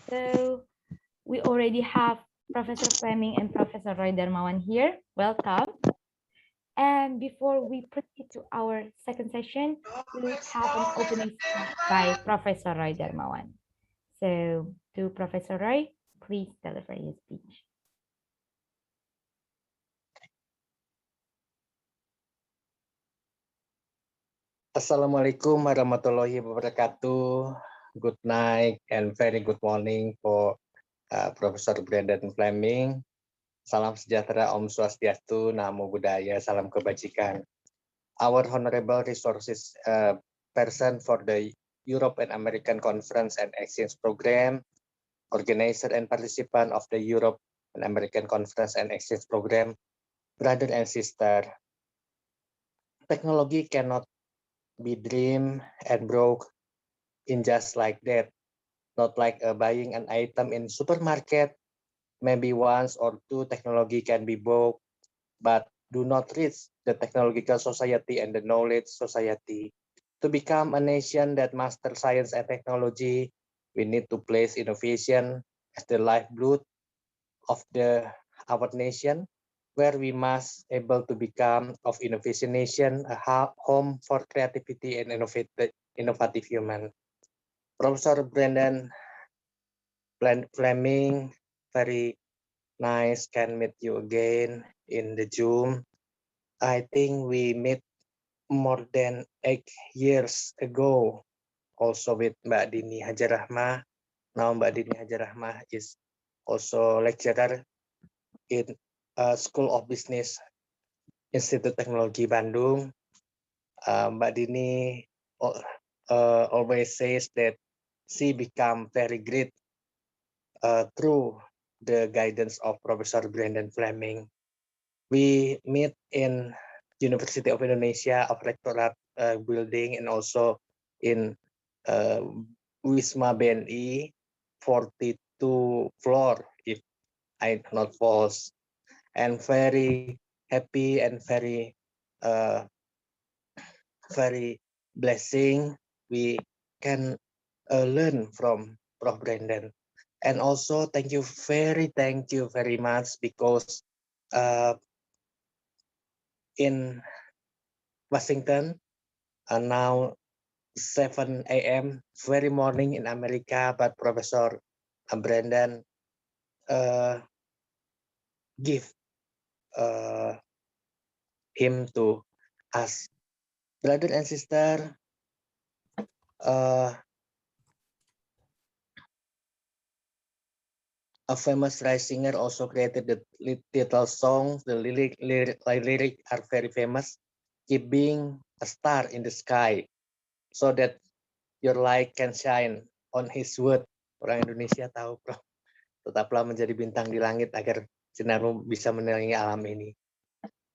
So we already have Professor Fleming and Professor Roy Darmawan here. Welcome. And before we proceed to our second session, let's have an opening speech by Professor Roy Darmawan. So to Professor Roy, please deliver your speech. Assalamualaikum warahmatullahi wabarakatuh. Good night and very good morning for Professor Brandon Flemming. Salam sejahtera, Om Swastiastu, Namo Buddhaya, Salam Kebajikan. Our honorable resources person for the Europe and American Conference and Exchange Program, organizer and participant of the Europe and American Conference and Exchange Program, brother and sister. Technology cannot be dreamed and broke in just like that, not like buying an item in supermarket. Maybe once or two technology can be bought, but do not reach the technological society and the knowledge society. To become a nation that masters science and technology, we need to place innovation as the lifeblood of our nation, where we must able to become of innovation nation, a home for creativity and innovative human. Professor Brandon Flemming, very nice can meet you again in the Zoom. I think we met more than 8 years ago, also with Mbak Dini Hajarahmah. Now Mbak Dini Hajarahmah is also lecturer in School of Business Institute Teknologi Bandung. Mbak Dini always says that she become very great through the guidance of Professor Brandon Flemming. We meet in University of Indonesia of Rectorate building and also in Wisma BNI 42 floor, if I not false, and very happy and very blessing we can learn from Prof. Brandon. And also thank you very much, because in Washington now 7 a.m. very morning in America, but Professor Brandon give him to us. Brother and sister, a famous rice singer also created the title song. The lyric are very famous. Keep being a star in the sky, so that your light can shine on his word. Orang Indonesia tahu, Bro. Tetaplah menjadi bintang di langit agar sinarmu bisa menerangi alam ini.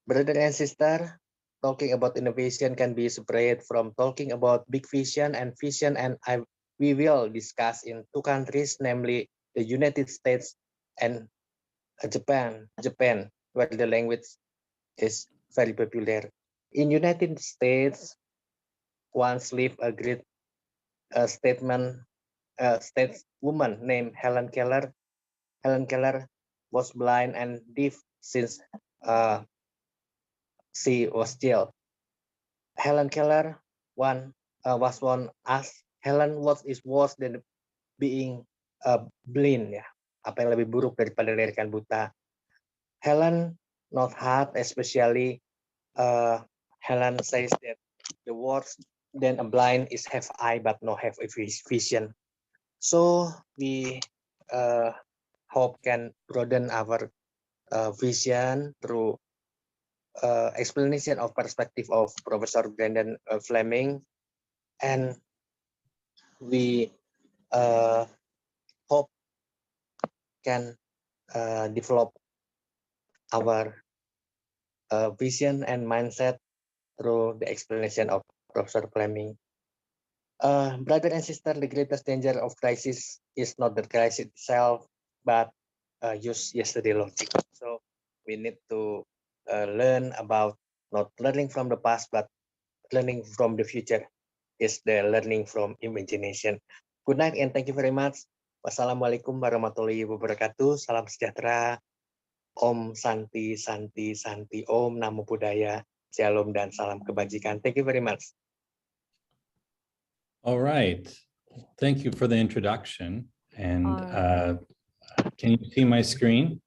Brother and sister, talking about innovation can be separate from talking about big vision, and we will discuss in two countries, namely the United States and Japan, where the language is very popular. In United States, once lived a great stateswoman named Helen Keller. Helen Keller was blind and deaf since she was jailed. Helen Keller was one asked, Helen, what is worse than being blind? Ya, apa yang lebih buruk daripada dilahirkan buta? Helen not hard, especially Helen says that the worst than a blind is have eye but not have vision. So we hope can broaden our vision through explanation of perspective of Professor Brandon Flemming, and we hope can develop our vision and mindset through the explanation of Professor Flemming. Brother and sister, the greatest danger of crisis is not the crisis itself, but use yesterday logic. So we need to learn about not learning from the past, but learning from the future is the learning from imagination. Good night and thank you very much. Wassalamualaikum warahmatullahi wabarakatuh. Salam sejahtera. Om Santi, Santi, Santi. Om Namo Buddhaya. Shalom dan salam kebajikan. Thank you very much. All right. Thank you for the introduction. And can you see my screen?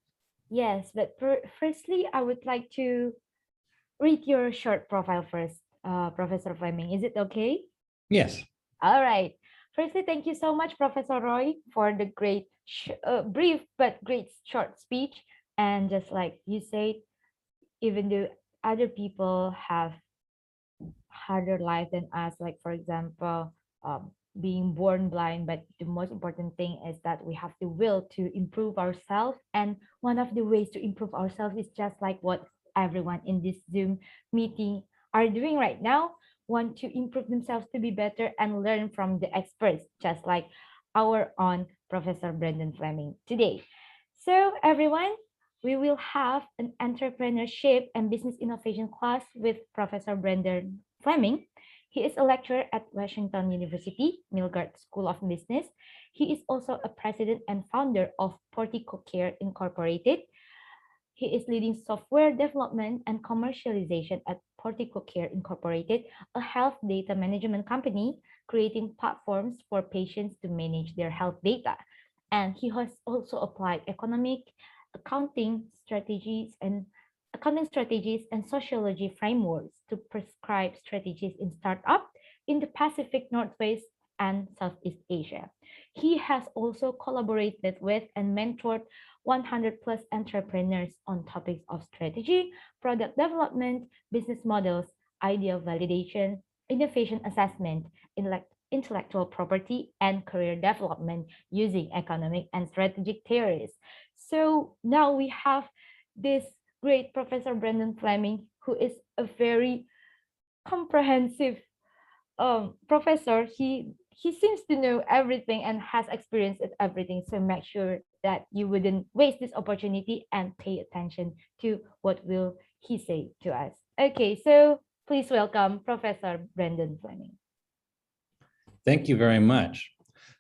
Yes, but firstly, I would like to read your short profile first, Professor Fleming. Is it okay? Yes. All right. Firstly, thank you so much, Professor Roy, for the great, brief but great short speech. And just like you said, even though other people have harder life than us, like for example, being born blind, but the most important thing is that we have the will to improve ourselves. And one of the ways to improve ourselves is just like what everyone in this Zoom meeting are doing right now, want to improve themselves to be better and learn from the experts, just like our own Professor Brendan Fleming today. So everyone, we will have an entrepreneurship and business innovation class with Professor Brendan Fleming. He is a lecturer at Washington University, Milgard School of Business. He is also a president and founder of PorticoCare Incorporated. He is leading software development and commercialization at PorticoCare Incorporated, a health data management company creating platforms for patients to manage their health data. And he has also applied accounting strategies and sociology frameworks to prescribe strategies in startup in the Pacific Northwest and Southeast Asia. He has also collaborated with and mentored 100 plus entrepreneurs on topics of strategy, product development, business models, idea validation, innovation assessment, intellectual property, and career development using economic and strategic theories. So now we have this great Professor Brendan Fleming, who is a very comprehensive professor. He seems to know everything and has experience at everything. So make sure that you wouldn't waste this opportunity and pay attention to what will he say to us. Okay, so please welcome Professor Brendan Fleming. Thank you very much.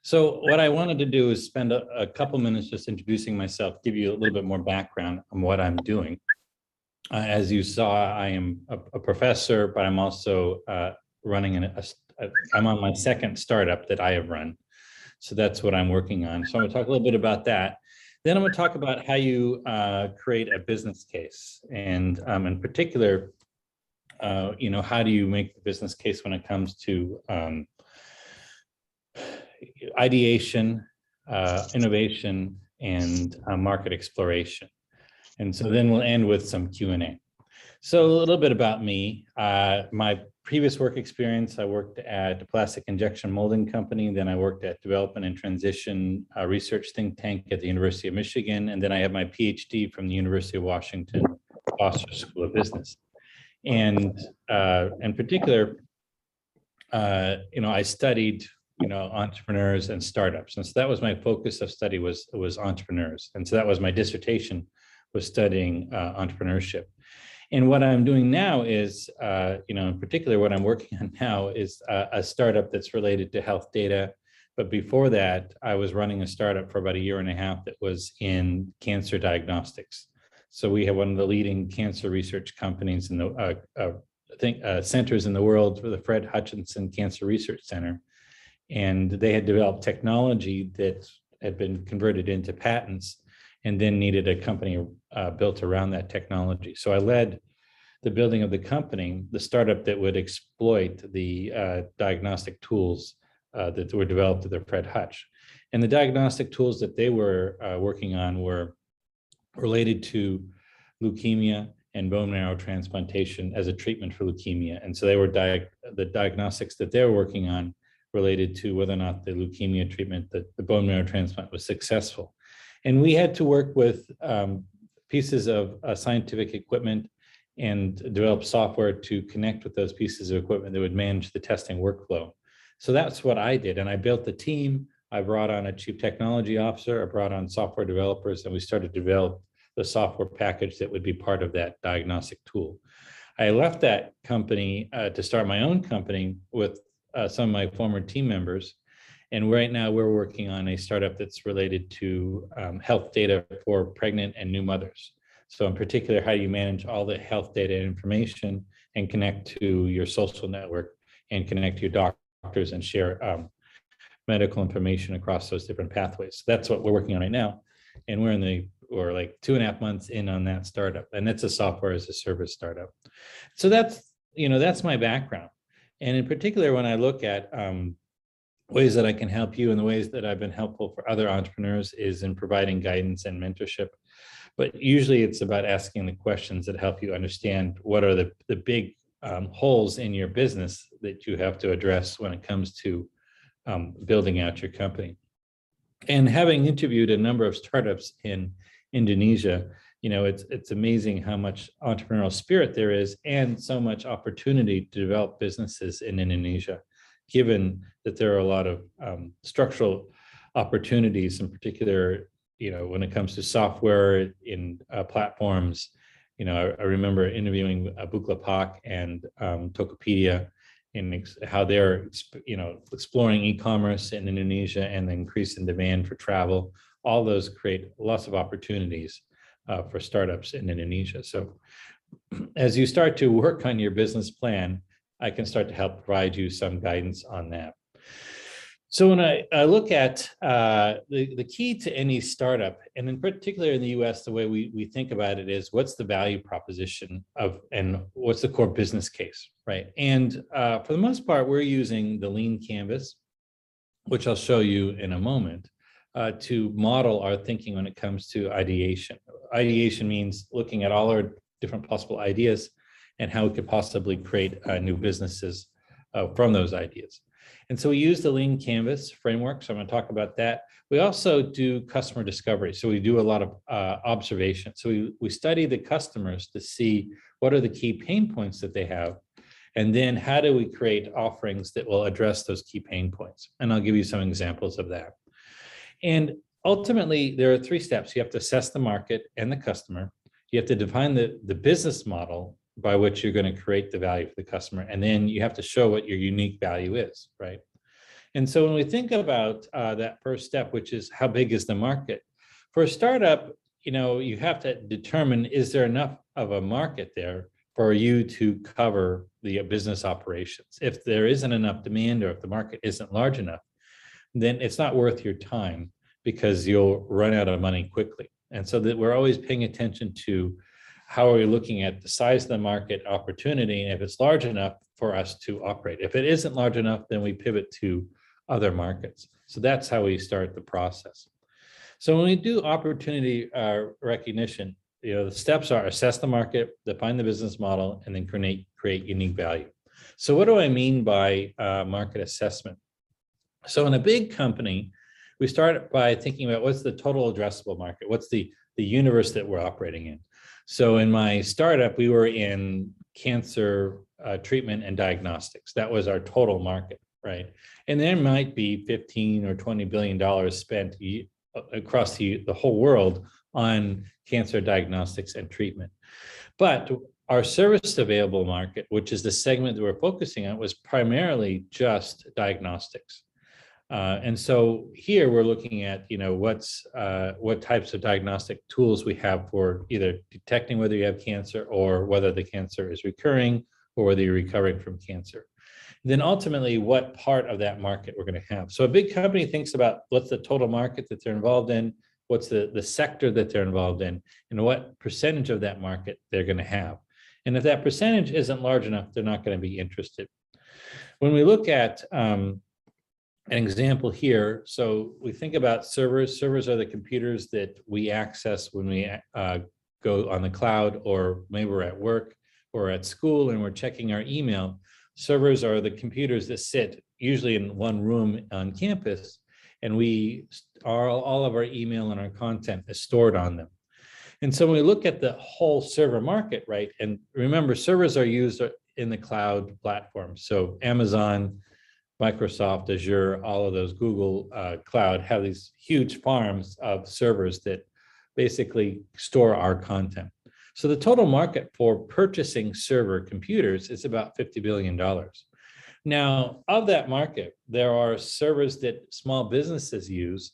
So what I wanted to do is spend a couple minutes just introducing myself, give you a little bit more background on what I'm doing. As you saw, I am a professor, but I'm also running I'm on my second startup that I have run. So that's what I'm working on. So I'm gonna talk a little bit about that. Then I'm gonna talk about how you create a business case. And in particular, how do you make the business case when it comes to ideation, innovation, and market exploration. And so then we'll end with some Q&A. So a little bit about me. My previous work experience, I worked at a plastic injection molding company. Then I worked at Development and Transition Research Think Tank at the University of Michigan. And then I have my PhD from the University of Washington, Foster School of Business. And in particular, I studied entrepreneurs and startups. And so that was my focus of study was entrepreneurs. And so that was my dissertation, was studying entrepreneurship. And what I'm doing now is, in particular, what I'm working on now is a startup that's related to health data. But before that, I was running a startup for about a year and a half that was in cancer diagnostics. So we have one of the leading cancer research companies in the centers in the world, for the Fred Hutchinson Cancer Research Center. And they had developed technology that had been converted into patents and then needed a company built around that technology. So I led the building of the company, the startup that would exploit the diagnostic tools that were developed at the Fred Hutch. And the diagnostic tools that they were working on were related to leukemia and bone marrow transplantation as a treatment for leukemia. And so they were the diagnostics that they were working on related to whether or not the leukemia treatment, the bone marrow transplant, was successful. And we had to work with pieces of scientific equipment and develop software to connect with those pieces of equipment that would manage the testing workflow. So that's what I did. And I built the team. I brought on a chief technology officer. I brought on software developers, and we started to develop the software package that would be part of that diagnostic tool. I left that company to start my own company with some of my former team members. And right now we're working on a startup that's related to health data for pregnant and new mothers. So in particular, how do you manage all the health data information and connect to your social network and connect to your doctors and share medical information across those different pathways. So that's what we're working on right now. And we're like 2.5 months in on that startup. And it's a software as a service startup. So that's my background. And in particular, when I look at ways that I can help you and the ways that I've been helpful for other entrepreneurs is in providing guidance and mentorship. But usually it's about asking the questions that help you understand what are the big holes in your business that you have to address when it comes to building out your company. And having interviewed a number of startups in Indonesia, it's amazing how much entrepreneurial spirit there is and so much opportunity to develop businesses in Indonesia, given that there are a lot of structural opportunities, in particular, when it comes to software in platforms. I remember interviewing Bukalapak and Tokopedia, and how they're exploring e-commerce in Indonesia and the increase in demand for travel. All those create lots of opportunities for startups in Indonesia. So as you start to work on your business plan, I can start to help provide you some guidance on that. So when I look at the key to any startup, and in particular in the US, the way we think about it is what's the value proposition and what's the core business case, right? And for the most part, we're using the lean canvas, which I'll show you in a moment, to model our thinking when it comes to ideation. Ideation means looking at all our different possible ideas and how we could possibly create new businesses from those ideas. And so we use the lean canvas framework. So I'm going to talk about that. We also do customer discovery. So we do a lot of observation. So we study the customers to see what are the key pain points that they have. And then how do we create offerings that will address those key pain points? And I'll give you some examples of that. And ultimately, there are 3 steps. You have to assess the market and the customer. You have to define the business model by which you're going to create the value for the customer. And then you have to show what your unique value is, right? And so when we think about that first step, which is how big is the market? For a startup, you have to determine, is there enough of a market there for you to cover the business operations? If there isn't enough demand or if the market isn't large enough, then it's not worth your time because you'll run out of money quickly. And so that we're always paying attention to how are we looking at the size of the market opportunity, and if it's large enough for us to operate. If it isn't large enough, then we pivot to other markets. So that's how we start the process. So when we do opportunity recognition, the steps are assess the market, define the business model, and then create unique value. So what do I mean by market assessment? So in a big company, we start by thinking about what's the total addressable market? What's the universe that we're operating in? So in my startup, we were in cancer treatment and diagnostics. That was our total market, right? And there might be $15 or $20 billion spent across the whole world on cancer diagnostics and treatment. But our service available market, which is the segment that we're focusing on, was primarily just diagnostics. And so here we're looking at, what types of diagnostic tools we have for either detecting whether you have cancer or whether the cancer is recurring or whether you're recovering from cancer. And then ultimately, what part of that market we're going to have. So a big company thinks about what's the total market that they're involved in, what's the sector that they're involved in, and what percentage of that market they're going to have. And if that percentage isn't large enough, they're not going to be interested. When we look at an example here, so we think about servers. Servers are the computers that we access when we go on the cloud, or maybe we're at work or at school and we're checking our email. Servers are the computers that sit usually in one room on campus, and all of our email and our content is stored on them. And so when we look at the whole server market, right, and remember, servers are used in the cloud platforms. So Amazon, Microsoft, Azure, all of those, Google Cloud, have these huge farms of servers that basically store our content. So the total market for purchasing server computers is about $50 billion. Now, of that market, there are servers that small businesses use.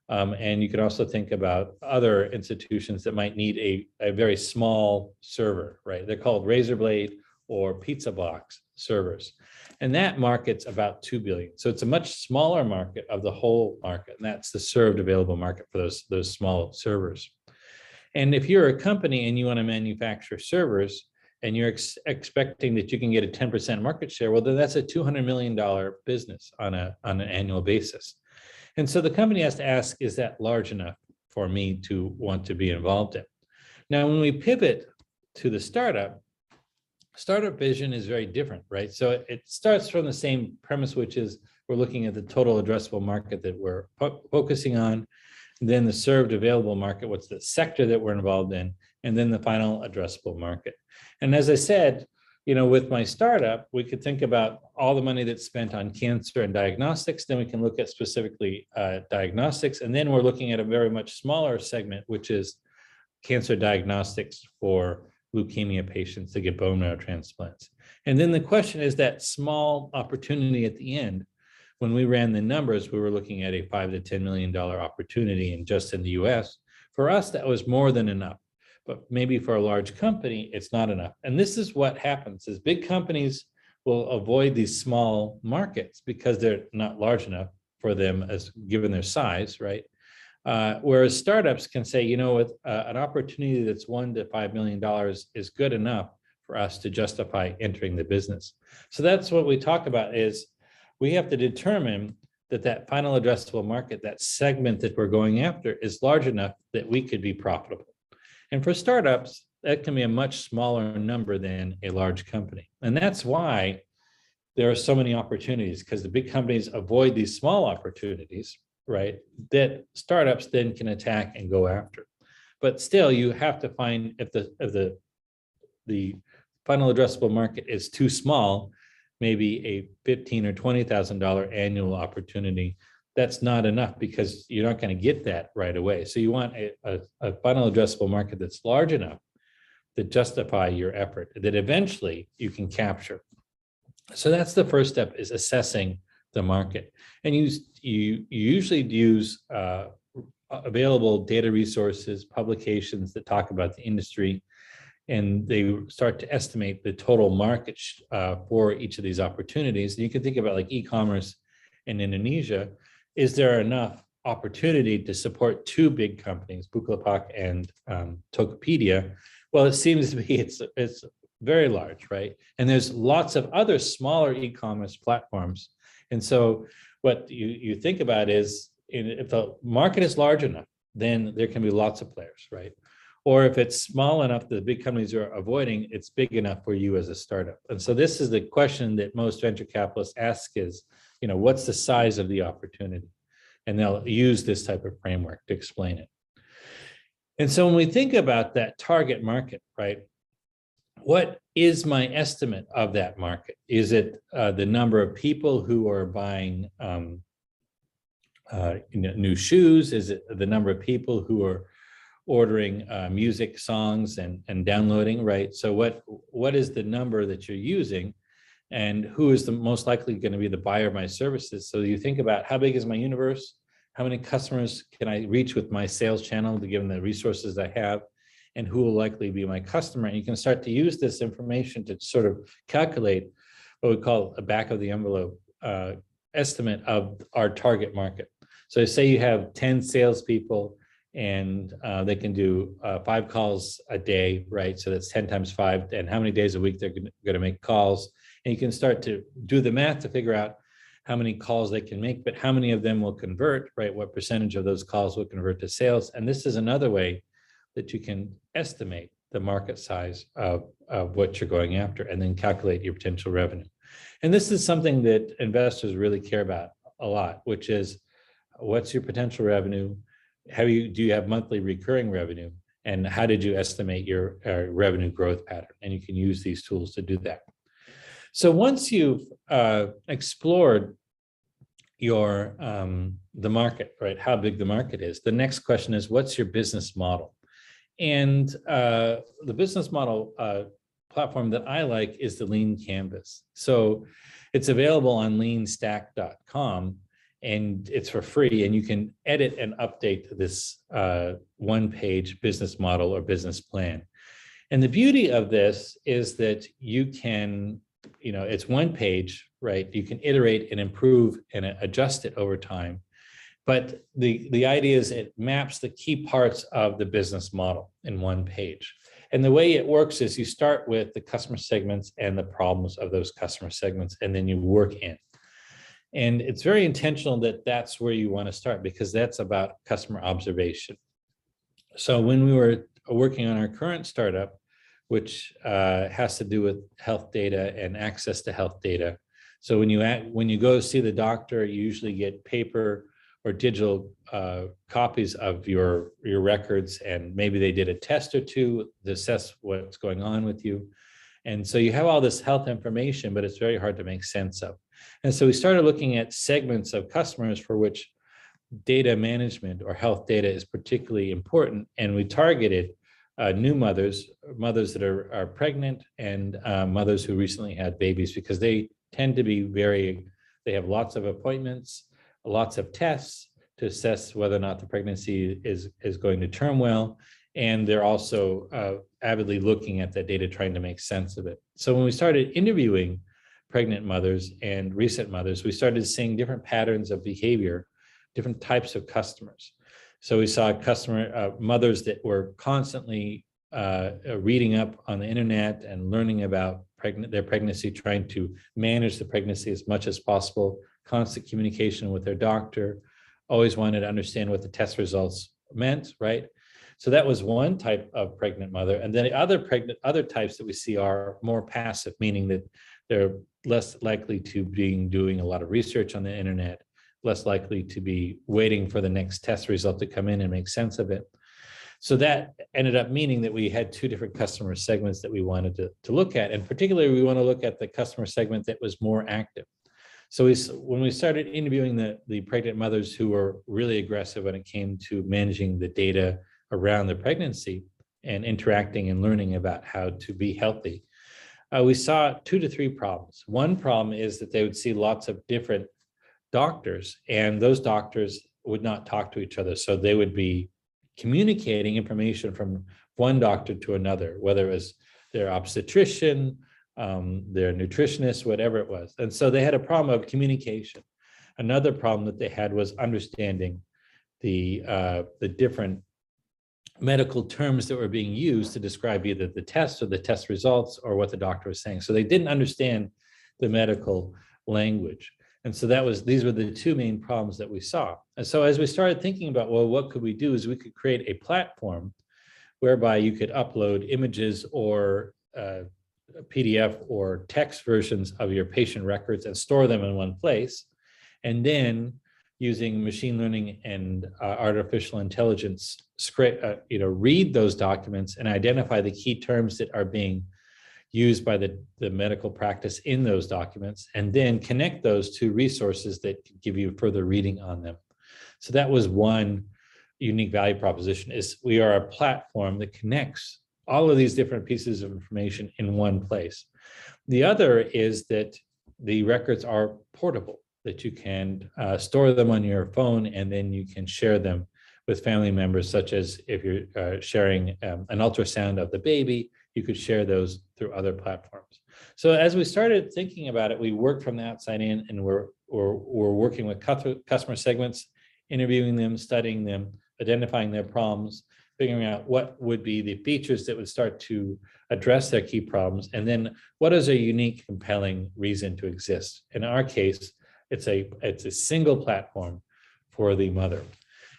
And you can also think about other institutions that might need a very small server, right? They're called razor blade or pizza box servers. And that market's about 2 billion. So it's a much smaller market of the whole market. And that's the served available market for those small servers. And if you're a company and you want to manufacture servers and you're expecting that you can get a 10% market share, well, then that's a $200 million business on an annual basis. And so the company has to ask, is that large enough for me to want to be involved in? Now, when we pivot to the startup vision is very different, right? So it starts from the same premise, which is we're looking at the total addressable market that we're focusing on, then the served available market, what's the sector that we're involved in, and then the final addressable market. And as I said, with my startup, we could think about all the money that's spent on cancer and diagnostics, then we can look at specifically diagnostics, and then we're looking at a very much smaller segment, which is cancer diagnostics for leukemia patients that get bone marrow transplants. And then the question is that small opportunity at the end. When we ran the numbers, we were looking at a $5 to $10 million opportunity just in the US. For us, that was more than enough. But maybe for a large company, it's not enough. And this is what happens is big companies will avoid these small markets because they're not large enough for them as given their size, right? Whereas startups can say, with an opportunity that's $1 to $5 million is good enough for us to justify entering the business. So that's what we talk about is we have to determine that final addressable market, that segment that we're going after is large enough that we could be profitable. And for startups, that can be a much smaller number than a large company. And that's why there are so many opportunities, because the big companies avoid these small opportunities, right, that startups then can attack and go after. But still, you have to find if the final addressable market is too small, maybe a $15,000 or $20,000 annual opportunity, that's not enough because you're not going to get that right away. So you want a final addressable market that's large enough to justify your effort that eventually you can capture. So that's the first step, is assessing the market. And you usually use available data resources, publications that talk about the industry, and they start to estimate the total market for each of these opportunities. And you can think about like e-commerce in Indonesia. Is there enough opportunity to support two big companies, Bukalapak and Tokopedia? Well, it seems to be it's very large, right? And there's lots of other smaller e-commerce platforms. And so what you think about is if the market is large enough, then there can be lots of players, right? Or if it's small enough that the big companies are avoiding, it's big enough for you as a startup. And so this is the question that most venture capitalists ask is, what's the size of the opportunity? And they'll use this type of framework to explain it. And so when we think about that target market, right, what is my estimate of that market? Is it the number of people who are buying new shoes? Is it the number of people who are ordering music, songs, and downloading, right? So what is the number that you're using, and who is the most likely going to be the buyer of my services? So you think about how big is my universe? How many customers can I reach with my sales channel to give them the resources I have? And who will likely be my customer? And you can start to use this information to sort of calculate what we call a back of the envelope estimate of our target market. So say you have 10 salespeople and they can do 5 calls a day, right? So that's 10 times 5, and how many days a week they're going to make calls. And you can start to do the math to figure out how many calls they can make, but how many of them will convert, right? What percentage of those calls will convert to sales? And this is another way that you can estimate the market size of what you're going after and then calculate your potential revenue. And this is something that investors really care about a lot, which is what's your potential revenue? Do you have monthly recurring revenue? And how did you estimate your revenue growth pattern? And you can use these tools to do that. So once you've explored your the market, right? How big the market is, the next question is, what's your business model? And the business model platform that I like is the Lean Canvas. So It's available on leanstack.com, and it's for free, and you can edit and update this one-page business model or business plan. And the beauty of this is that you can, it's one page, right? You can iterate and improve and adjust it over time. But the idea is it maps the key parts of the business model in one page. And the way it works is you start with the customer segments and the problems of those customer segments, and then you work in. And it's very intentional that that's where you want to start, because that's about customer observation. So when we were working on our current startup, which has to do with health data and access to health data. So when you go see the doctor, you usually get paper or digital copies of your records, and maybe they did a test or two to assess what's going on with you. And so you have all this health information, but it's very hard to make sense of. And so we started looking at segments of customers for which data management or health data is particularly important. And we targeted new mothers that are pregnant, and mothers who recently had babies, because they tend to be they have lots of appointments, lots of tests to assess whether or not the pregnancy is going to term well. And they're also avidly looking at that data, trying to make sense of it. So when we started interviewing pregnant mothers and recent mothers, we started seeing different patterns of behavior, different types of customers. So we saw mothers that were constantly reading up on the internet and learning about their pregnancy, trying to manage the pregnancy as much as possible, constant communication with their doctor, always wanted to understand what the test results meant, right? So that was one type of pregnant mother. And then the other types that we see are more passive, meaning that they're less likely to be doing a lot of research on the internet, less likely to be waiting for the next test result to come in and make sense of it. So that ended up meaning that we had two different customer segments that we wanted to look at. And particularly, we want to look at the customer segment that was more active. So when we started interviewing the pregnant mothers who were really aggressive when it came to managing the data around the pregnancy and interacting and learning about how to be healthy, we saw 2 to 3 problems. One problem is that they would see lots of different doctors, and those doctors would not talk to each other. So they would be communicating information from one doctor to another, whether it was their obstetrician, their nutritionist, whatever it was. And so they had a problem of communication. Another problem that they had was understanding the different medical terms that were being used to describe either the test or the test results or what the doctor was saying. So they didn't understand the medical language. And so these were the 2 main problems that we saw. And so as we started thinking about, well, what could we do, is we could create a platform whereby you could upload images or PDF or text versions of your patient records and store them in one place. And then using machine learning and artificial intelligence, read those documents and identify the key terms that are being used by the medical practice in those documents, and then connect those to resources that give you further reading on them. So that was one unique value proposition, is we are a platform that connects all of these different pieces of information in one place. The other is that the records are portable, that you can store them on your phone, and then you can share them with family members, such as if you're sharing an ultrasound of the baby, you could share those through other platforms. So as we started thinking about it, we worked from the outside in, and we're working with customer segments, interviewing them, studying them, identifying their problems, figuring out what would be the features that would start to address their key problems, and then what is a unique, compelling reason to exist. In our case, it's a single platform for the mother.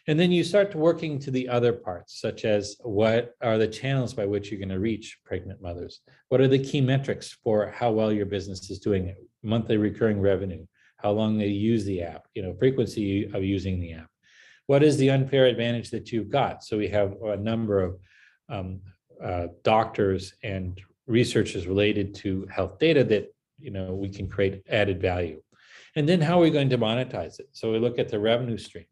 And then you start working to the other parts, such as what are the channels by which you're going to reach pregnant mothers? What are the key metrics for how well your business is doing? Monthly recurring revenue, how long they use the app, frequency of using the app. What is the unfair advantage that you've got? So we have a number of doctors and researchers related to health data that we can create added value. And then how are we going to monetize it? So we look at the revenue streams.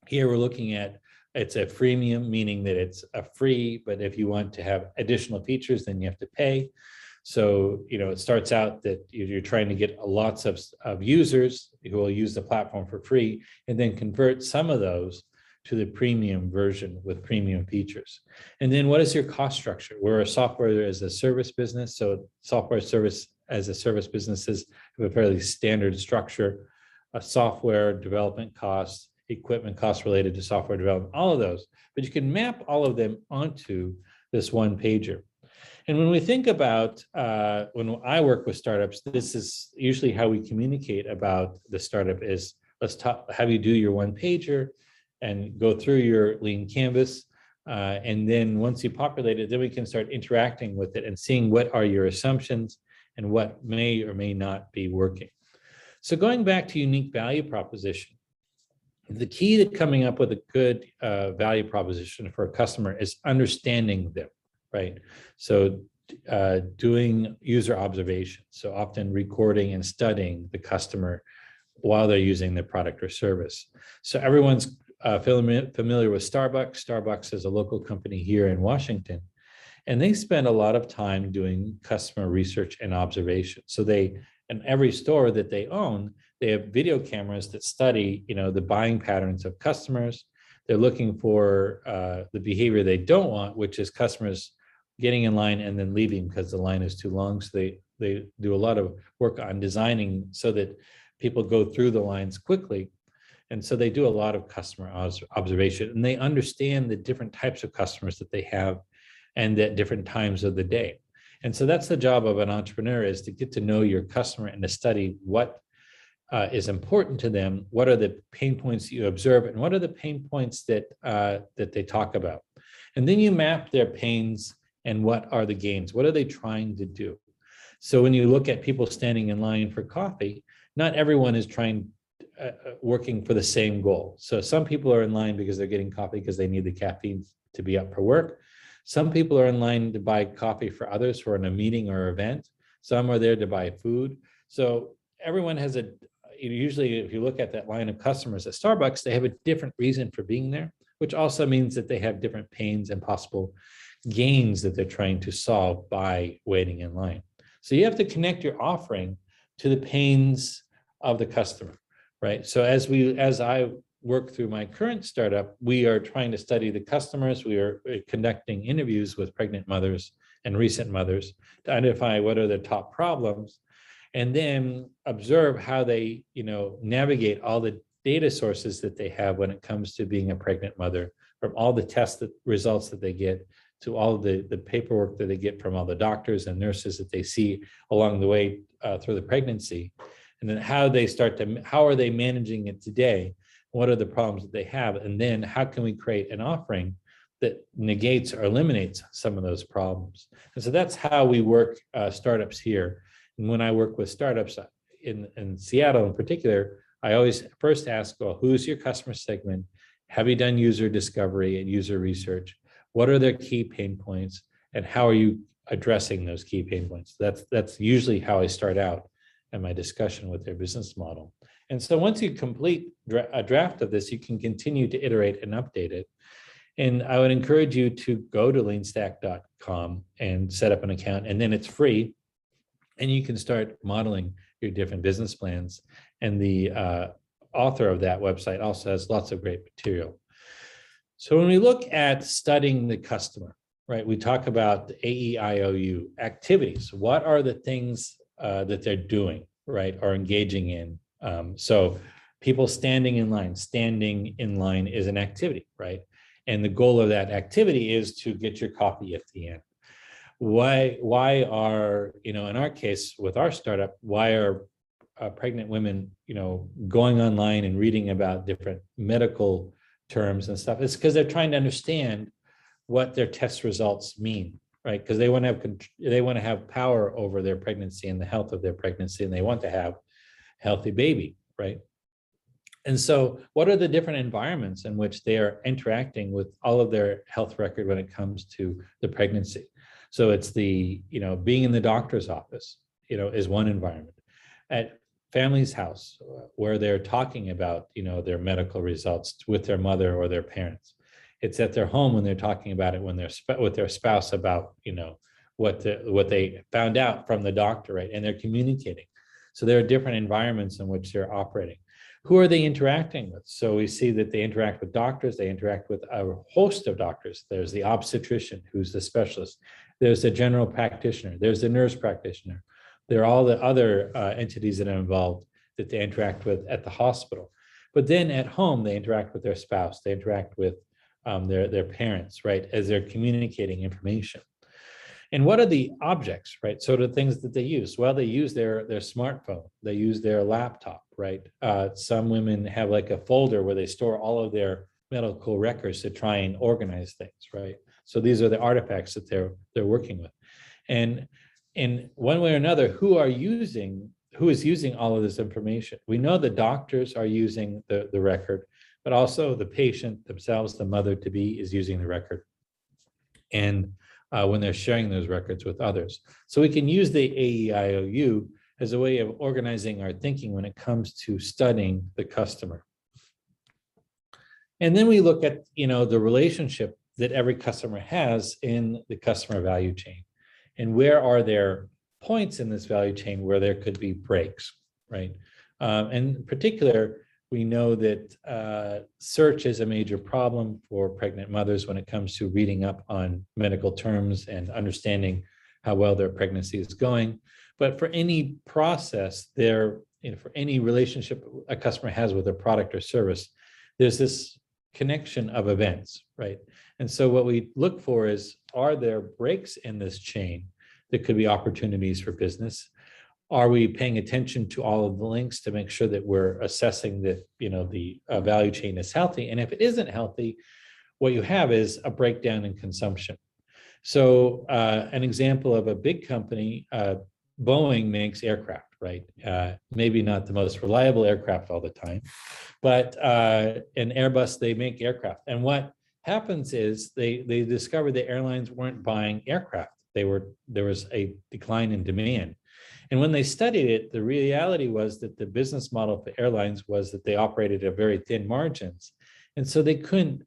Here we're looking at, it's a freemium, meaning that it's a free, but if you want to have additional features, then you have to pay. So, it starts out that you're trying to get lots of users who will use the platform for free, and then convert some of those to the premium version with premium features. And then what is your cost structure? We're a software as a service business. So software service as a service businesses have a fairly standard structure, a software development costs, equipment costs related to software development, all of those. But you can map all of them onto this one pager. And when we think about, when I work with startups, this is usually how we communicate about the startup is, let's have you do your one pager and go through your lean canvas. And then once you populate it, then we can start interacting with it and seeing what are your assumptions and what may or may not be working. So going back to unique value proposition, the key to coming up with a good value proposition for a customer is understanding them, right? So doing user observation. So often recording and studying the customer while they're using the product or service. So everyone's familiar with Starbucks. Starbucks is a local company here in Washington, and they spend a lot of time doing customer research and observation. So in every store that they own, they have video cameras that study, the buying patterns of customers. They're looking for the behavior they don't want, which is customers getting in line and then leaving because the line is too long. So they do a lot of work on designing so that people go through the lines quickly. And so they do a lot of customer observation, and they understand the different types of customers that they have and at different times of the day. And so that's the job of an entrepreneur, is to get to know your customer and to study what is important to them, what are the pain points you observe, and what are the pain points that they talk about. And then you map their pains and what are the gains, what are they trying to do? So when you look at people standing in line for coffee, not everyone is working for the same goal. So some people are in line because they're getting coffee because they need the caffeine to be up for work. Some people are in line to buy coffee for others who are in a meeting or event. Some are there to buy food. So everyone has usually if you look at that line of customers at Starbucks, they have a different reason for being there, which also means that they have different pains and possible gains that they're trying to solve by waiting in line. So you have to connect your offering to the pains of the customer, right? So as I work through my current startup, we are trying to study the customers. We are conducting interviews with pregnant mothers and recent mothers to identify what are their top problems, and then observe how they, navigate all the data sources that they have when it comes to being a pregnant mother, from all the results that they get to all the paperwork that they get from all the doctors and nurses that they see along the way through the pregnancy. And then how are they managing it today? What are the problems that they have? And then how can we create an offering that negates or eliminates some of those problems? And so that's how we work startups here. And when I work with startups in Seattle in particular, I always first ask, well, who's your customer segment? Have you done user discovery and user research? What are their key pain points? And how are you addressing those key pain points? That's usually how I start out in my discussion with their business model. And so once you complete a draft of this, you can continue to iterate and update it. And I would encourage you to go to leanstack.com and set up an account, and then it's free. And you can start modeling your different business plans. And the author of that website also has lots of great material. So when we look at studying the customer, right, we talk about the AEIOU activities. What are the things that they're doing, right, or engaging in? So people standing in line is an activity, right? And the goal of that activity is to get your coffee at the end. Why are, in our case with our startup, why are pregnant women, going online and reading about different medical terms and stuff? It's because they're trying to understand what their test results mean, right? Because they want to have power over their pregnancy and the health of their pregnancy, and they want to have a healthy baby, right? And so what are the different environments in which they are interacting with all of their health record when it comes to the pregnancy? So it's the, being in the doctor's office, is one environment. At family's house, where they're talking about, their medical results with their mother or their parents. It's at their home when they're talking about it when they're with their spouse about, what they found out from the doctor, right? And they're communicating. So there are different environments in which they're operating. Who are they interacting with? So we see that they interact with doctors, they interact with a host of doctors. There's the obstetrician, who's the specialist. There's the general practitioner, there's the nurse practitioner. There are all the other entities that are involved that they interact with at the hospital. But then at home, they interact with their spouse, they interact with their parents, right, as they're communicating information. And what are the objects, right? So the things that they use, well, they use their smartphone, they use their laptop, right? Some women have like a folder where they store all of their medical records to try and organize things, right? So these are the artifacts that they're working with. And in one way or another, who is using all of this information? We know the doctors are using the record, but also the patient themselves, the mother-to-be, is using the record. And when they're sharing those records with others. So we can use the AEIOU as a way of organizing our thinking when it comes to studying the customer. And then we look at, the relationship that every customer has in the customer value chain. And where are there points in this value chain where there could be breaks, right? And in particular, we know that search is a major problem for pregnant mothers when it comes to reading up on medical terms and understanding how well their pregnancy is going. But for any process for any relationship a customer has with a product or service, there's this connection of events, right? And so what we look for is, are there breaks in this chain that could be opportunities for business? Are we paying attention to all of the links to make sure that we're assessing that, the value chain is healthy? And if it isn't healthy, what you have is a breakdown in consumption. So an example of a big company, Boeing makes aircraft, right? Maybe not the most reliable aircraft all the time, but in Airbus, they make aircraft. And what happens is they discovered that airlines weren't buying aircraft. There was a decline in demand. And when they studied it, the reality was that the business model for airlines was that they operated at very thin margins. And so they couldn't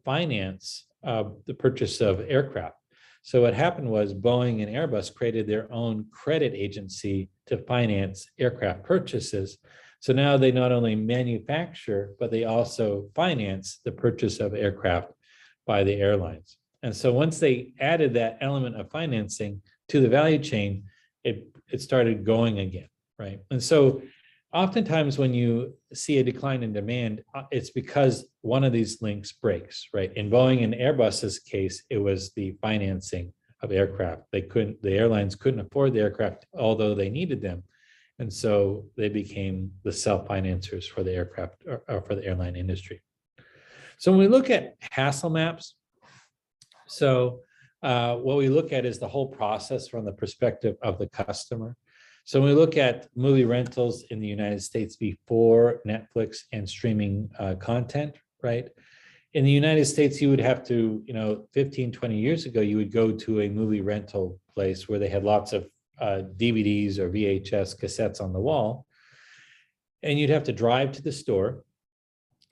finance the purchase of aircraft. So what happened was Boeing and Airbus created their own credit agency to finance aircraft purchases. So now they not only manufacture, but they also finance the purchase of aircraft by the airlines. And so once they added that element of financing to the value chain, it started going again, right? And so oftentimes when you see a decline in demand, it's because one of these links breaks, right? In Boeing and Airbus's case, it was the financing of aircraft. The airlines couldn't afford the aircraft, although they needed them. And so they became the self-financers for the aircraft or for the airline industry. So when we look at hassle maps, what we look at is the whole process from the perspective of the customer. So when we look at movie rentals in the United States before Netflix and streaming content, right? In the United States, you would have to, 15, 20 years ago, you would go to a movie rental place where they had lots of DVDs or VHS cassettes on the wall. And you'd have to drive to the store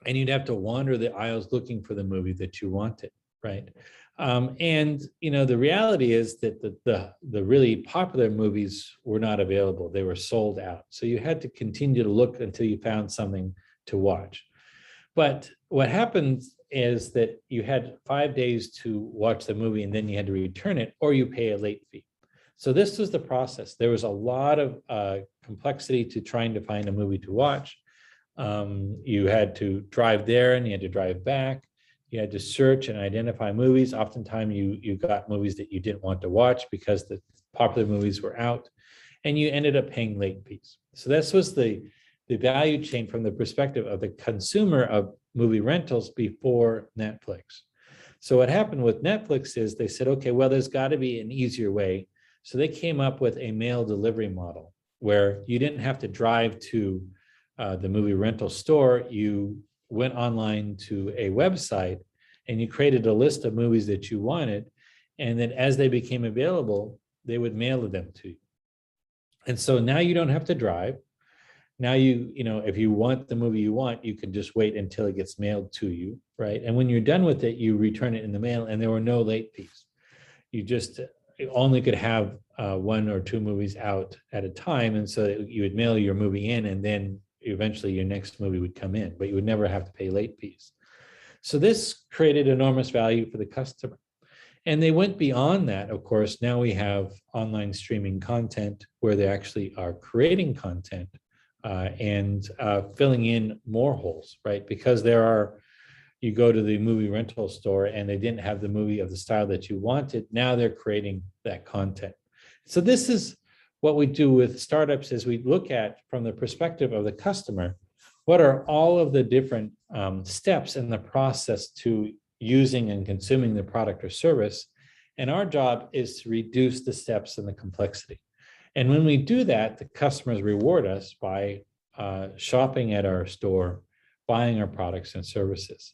and you'd have to wander the aisles looking for the movie that you wanted, right? And the reality is that the really popular movies were not available. They were sold out. So you had to continue to look until you found something to watch. But what happens is that you had 5 days to watch the movie and then you had to return it, or you pay a late fee. So this was the process. There was a lot of complexity to trying to find a movie to watch. You had to drive there and you had to drive back. You had to search and identify movies. Oftentimes you got movies that you didn't want to watch because the popular movies were out, and you ended up paying late fees. So this was the value chain from the perspective of the consumer of movie rentals before Netflix. So what happened with Netflix is they said, okay, well, there's got to be an easier way. So they came up with a mail delivery model where you didn't have to drive to the movie rental store. You went online to a website and you created a list of movies that you wanted. And then as they became available, they would mail them to you. And so now you don't have to drive. Now if you want the movie you want, you can just wait until it gets mailed to you, right? And when you're done with it, you return it in the mail and there were no late fees. You just only could have 1 or 2 movies out at a time. And so you would mail your movie in, and then eventually your next movie would come in, but you would never have to pay late fees. So this created enormous value for the customer. And they went beyond that, of course. Now we have online streaming content where they actually are creating content and filling in more holes, right? Because you go to the movie rental store and they didn't have the movie of the style that you wanted. Now they're creating that content. So this is what we do with startups, is we look at, from the perspective of the customer, what are all of the different steps in the process to using and consuming the product or service. And our job is to reduce the steps and the complexity. And when we do that, the customers reward us by shopping at our store, buying our products and services,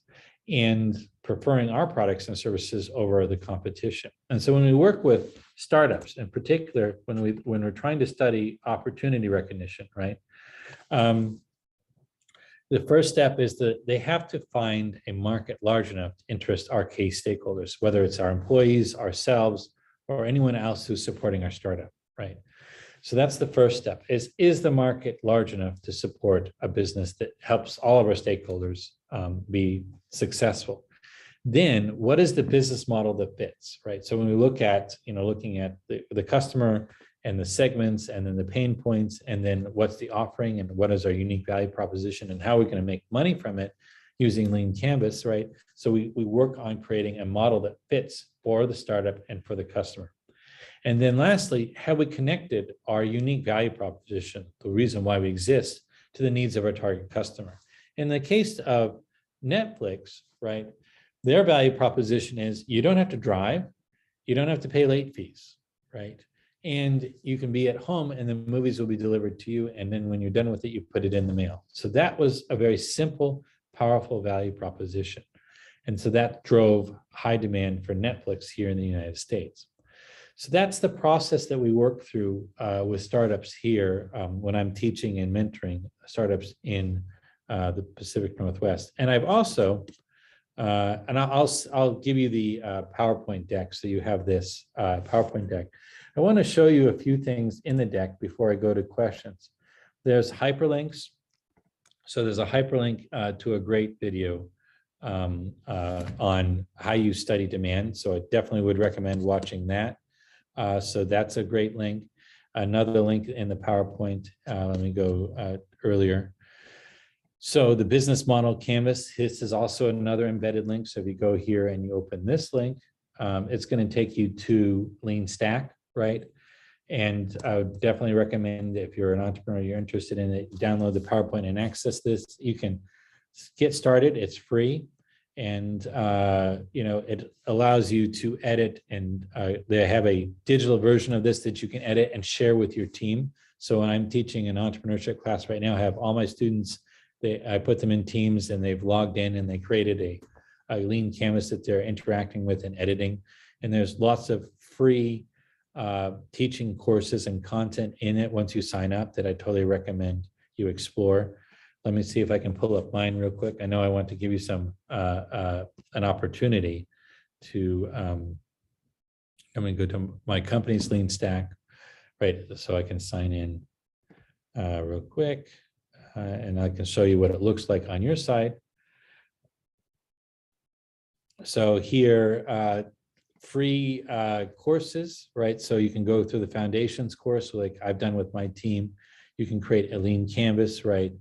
and preferring our products and services over the competition. And so when we work with startups, in particular, when we're trying to study opportunity recognition, right? The first step is that they have to find a market large enough to interest our key stakeholders, whether it's our employees, ourselves, or anyone else who's supporting our startup, right? So that's the first step, is the market large enough to support a business that helps all of our stakeholders be successful? Then what is the business model that fits, right? So when we look at, looking at the customer and the segments, and then the pain points, and then what's the offering, and what is our unique value proposition, and how we're going to make money from it using Lean Canvas, right? So we work on creating a model that fits for the startup and for the customer. And then lastly, have we connected our unique value proposition, the reason why we exist, to the needs of our target customer? In the case of Netflix, right, their value proposition is you don't have to drive, you don't have to pay late fees, right? And you can be at home and the movies will be delivered to you. And then when you're done with it, you put it in the mail. So that was a very simple, powerful value proposition. And so that drove high demand for Netflix here in the United States. So that's the process that we work through with startups here when I'm teaching and mentoring startups in the Pacific Northwest. And I've also, and I'll give you the PowerPoint deck, so you have this PowerPoint deck. I want to show you a few things in the deck before I go to questions. There's hyperlinks. So there's a hyperlink to a great video on how you study demand. So I definitely would recommend watching that. So that's a great link. Another link in the PowerPoint, let me go earlier. So the business model canvas, this is also another embedded link. So if you go here and you open this link, it's going to take you to Lean Stack, right? And I would definitely recommend, if you're an entrepreneur, you're interested in it, download the PowerPoint and access this. You can get started, it's free. And it allows you to edit, and they have a digital version of this that you can edit and share with your team. So when I'm teaching an entrepreneurship class right now, I have all my students, I put them in teams and they've logged in and they created a Lean Canvas that they're interacting with and editing. And there's lots of free teaching courses and content in it once you sign up that I totally recommend you explore. Let me see if I can pull up mine real quick. I know I want to give you some an opportunity to, I'm going to go to my company's Lean Stack, right? So I can sign in real quick, and I can show you what it looks like on your side. So here, free courses, right? So you can go through the foundations course, like I've done with my team. You can create a Lean Canvas, right?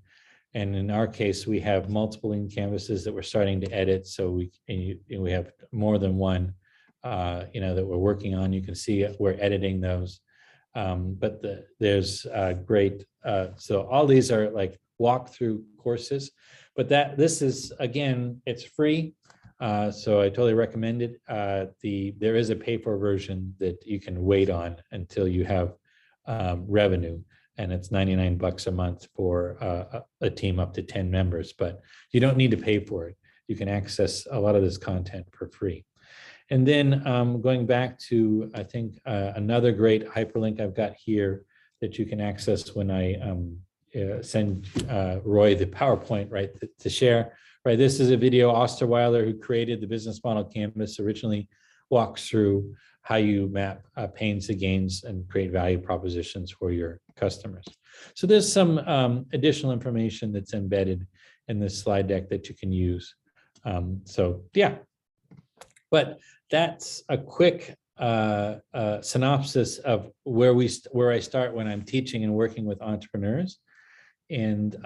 And in our case, we have multiple Lean Canvases that we're starting to edit. So we have more than one, that we're working on. You can see we're editing those. But there's great. So all these are like walkthrough courses. But this is, again, it's free. So I totally recommend it. There is a pay-for version that you can wait on until you have revenue. And it's $99 a month for a team up to 10 members, but you don't need to pay for it. You can access a lot of this content for free. And then going back to, I think, another great hyperlink I've got here that you can access when I send Roy the PowerPoint, right, to share. Right, this is a video, Osterweiler, who created the business model canvas, originally walks through how you map pains to gains and create value propositions for your customers. So there's some additional information that's embedded in this slide deck that you can use. So yeah, but that's a quick synopsis of where I start when I'm teaching and working with entrepreneurs. And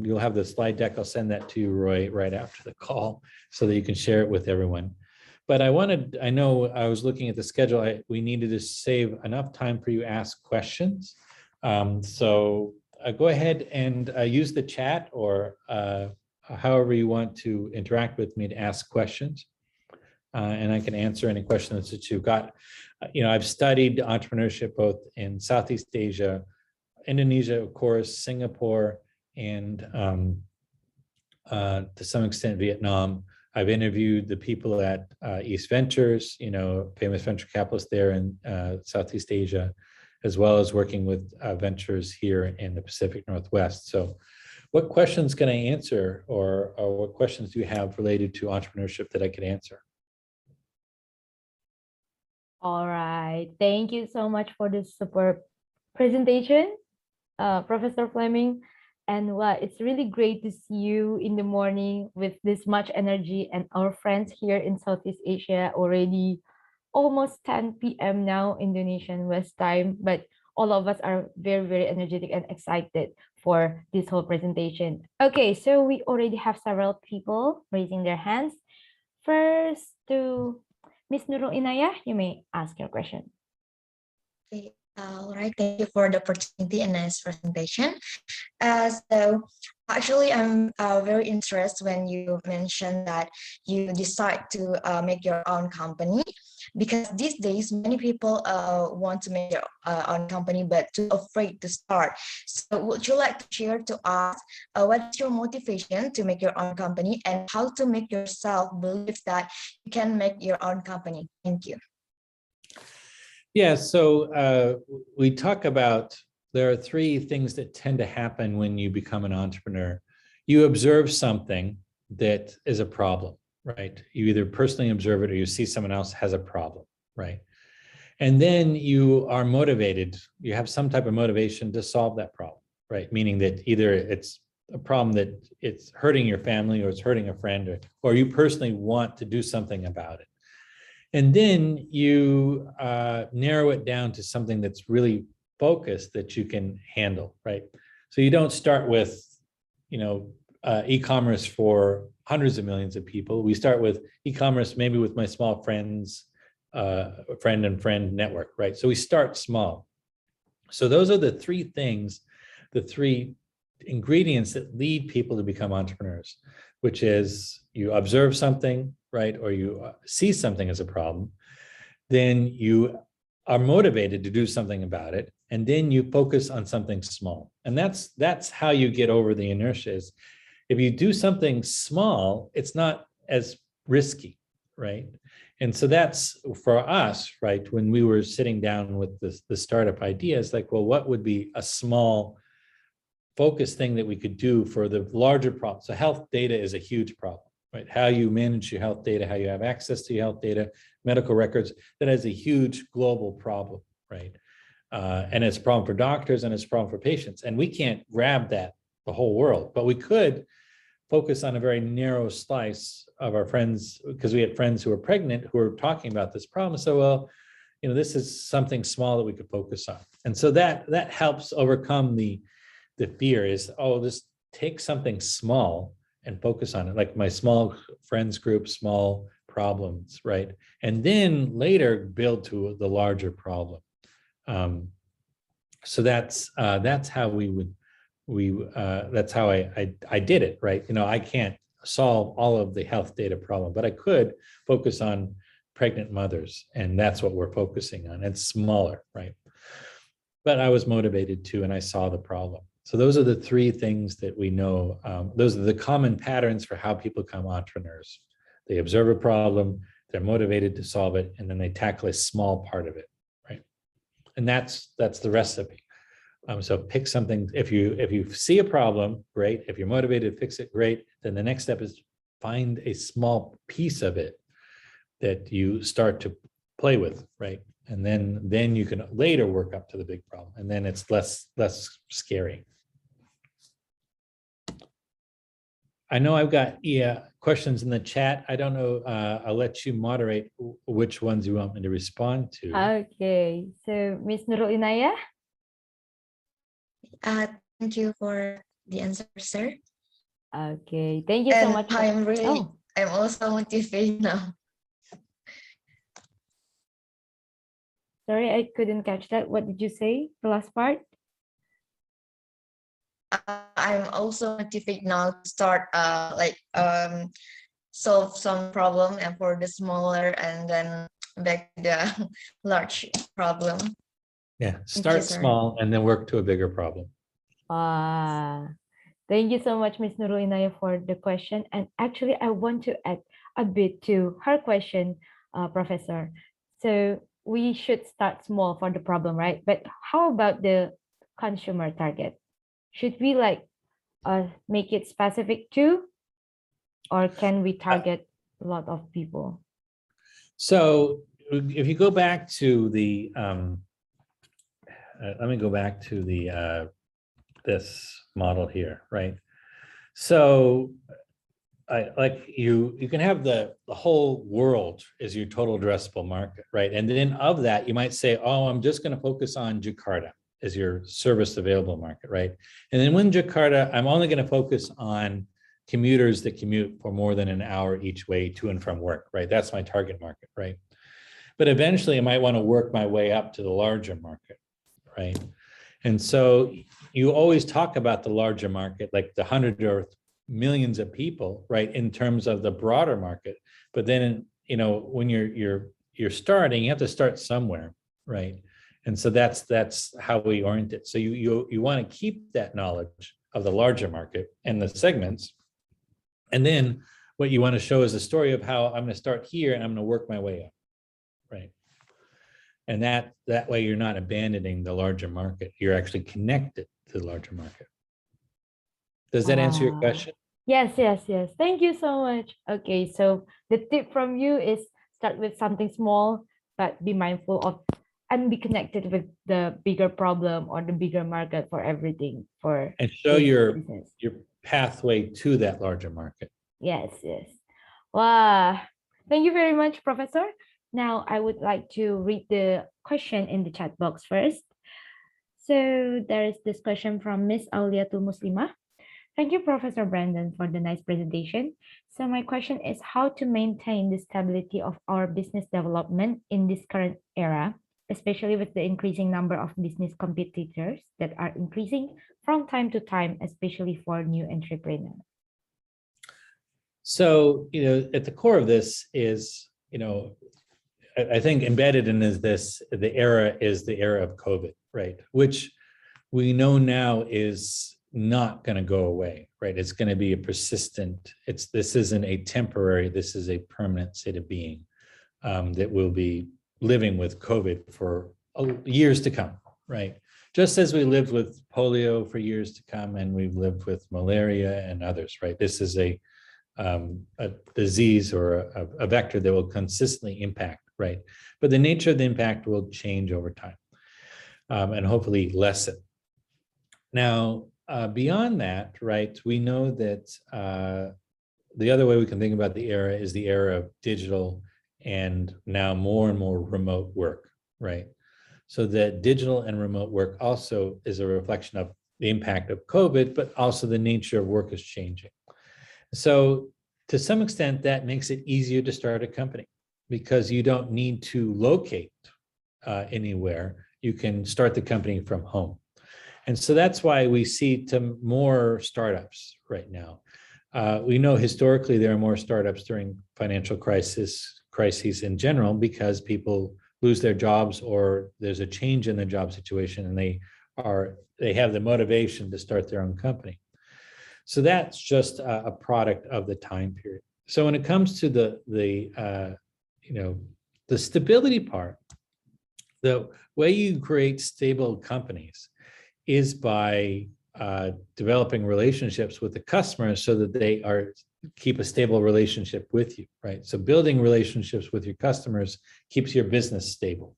you'll have the slide deck. I'll send that to you, Roy, right after the call so that you can share it with everyone. But I know I was looking at the schedule. We needed to save enough time for you to ask questions. So go ahead and use the chat or however you want to interact with me to ask questions. And I can answer any questions that you've got. I've studied entrepreneurship both in Southeast Asia, Indonesia, of course, Singapore, and to some extent Vietnam. I've interviewed the people at East Ventures, famous venture capitalists there in Southeast Asia, as well as working with ventures here in the Pacific Northwest. So what questions can I answer, or what questions do you have related to entrepreneurship that I could answer? All right. Thank you so much for this superb presentation, Professor Flemming. And it's really great to see you in the morning with this much energy, and our friends here in Southeast Asia already almost 10 p.m. now, Indonesian West time, but all of us are very, very energetic and excited for this whole presentation. Okay, so we already have several people raising their hands. First, to Ms. Nurul Inayah, you may ask your question. Okay, all right, thank you for the opportunity and nice presentation. So actually, I'm very interested when you mentioned that you decide to make your own company, because these days many people want to make their own company but too afraid to start. So would you like to share to us what is your motivation to make your own company, and how to make yourself believe that you can make your own company? Thank you. Yeah, so we talk about, there are three things that tend to happen when you become an entrepreneur. You observe something that is a problem, right? You either personally observe it or you see someone else has a problem, right? And then you are motivated, you have some type of motivation to solve that problem, right? Meaning that either it's a problem that it's hurting your family, or it's hurting a friend, or you personally want to do something about it. And then you narrow it down to something that's really focused that you can handle, right? So you don't start with, e-commerce for hundreds of millions of people. We start with e-commerce, maybe with my small friends, friend and friend network, right? So we start small. So those are the three things, the three ingredients that lead people to become entrepreneurs, which is you observe something, right? Or you see something as a problem, then you are motivated to do something about it, and then you focus on something small. And that's how you get over the inertia. Is if you do something small, it's not as risky, right? And so that's for us, right? When we were sitting down with the startup ideas, like, well, what would be a small focused thing that we could do for the larger problem? So health data is a huge problem, right? How you manage your health data, how you have access to your health data, medical records, that is a huge global problem, right? And it's a problem for doctors and it's a problem for patients. And we can't grab the whole world, but we could focus on a very narrow slice of our friends, because we had friends who were pregnant who were talking about this problem. So, well, this is something small that we could focus on. And so that helps overcome the fear is, just take something small and focus on it, like my small friends group, small problems, right? And then later build to the larger problem. So that's how that's how I did it, right? I can't solve all of the health data problem, but I could focus on pregnant mothers, and that's what we're focusing on. It's smaller, right? But I was motivated too, and I saw the problem. So those are the three things that we know. Those are the common patterns for how people become entrepreneurs. They observe a problem, they're motivated to solve it, and then they tackle a small part of it, right? And that's the recipe. So pick something. If you see a problem, great. If you're motivated to fix it, great. Then the next step is find a small piece of it that you start to play with, right? And then you can later work up to the big problem, and then it's less scary. I know I've got questions in the chat. I don't know. I'll let you moderate which ones you want me to respond to. Okay, so Miss Nurul Inayah. Thank you for the answer, sir. Okay, thank you so And much. I'm also motivated now. Sorry, I couldn't catch that. What did you say? The last part? I'm also motivated now to start solve some problem and for the smaller and then back to the large problem. Yeah, start small and then work to a bigger problem. Thank you so much, Ms. Nurul Inayah, for the question. And actually, I want to add a bit to her question, Professor. So we should start small for the problem, right? But how about the consumer target? Should we make it specific too? Or can we target a lot of people? So if you go back to the, let me go back to the, this model here, right? So you can have the whole world as your total addressable market, right? And then of that, you might say, oh, I'm just going to focus on Jakarta as your service available market, right? And then when Jakarta, I'm only going to focus on commuters that commute for more than an hour each way to and from work, right? That's my target market, right? But eventually I might want to work my way up to the larger market, right? And so you always talk about the larger market, like the hundreds or millions of people, right, in terms of the broader market. But then, you know, when you're starting, you have to start somewhere, right? And so that's how we orient it. So you want to keep that knowledge of the larger market and the segments. And then what you want to show is a story of how I'm going to start here and I'm going to work my way up, right? And that way you're not abandoning the larger market. You're actually connected to the larger market. Does that answer your question? Yes. Thank you so much. Okay, so the tip from you is start with something small, but be mindful of and be connected with the bigger problem or the bigger market for everything. And show your pathway to that larger market. Yes. Wow. Thank you very much, Professor. Now I would like to read the question in the chat box first. So there is this question from Miss Auliatul Muslimah. Thank you, Professor Brandon, for the nice presentation. So my question is how to maintain the stability of our business development in this current era, especially with the increasing number of business competitors that are increasing from time to time, especially for new entrepreneurs. So, you know, at the core of this is, you know, I think embedded in the era is the era of COVID, right? Which we know now is not going to go away, right? It's going to be a persistent, this isn't a temporary, this is a permanent state of being that will be living with COVID for years to come, right? Just as we lived with polio for years to come and we've lived with malaria and others, right? This is a disease or a vector that will consistently impact, right? But the nature of the impact will change over time and hopefully lessen. Now, beyond that, right, we know that the other way we can think about the era is the era of digital and now more and more remote work, right? So that digital and remote work also is a reflection of the impact of COVID, but also the nature of work is changing. So to some extent, that makes it easier to start a company because you don't need to locate anywhere. You can start the company from home. And so that's why we see more startups right now. We know historically there are more startups during financial crises in general because people lose their jobs or there's a change in their job situation and they have the motivation to start their own company. So that's just a product of the time period. So when it comes to the stability part, the way you create stable companies is by developing relationships with the customers so that they are keep a stable relationship with you, right? So building relationships with your customers keeps your business stable.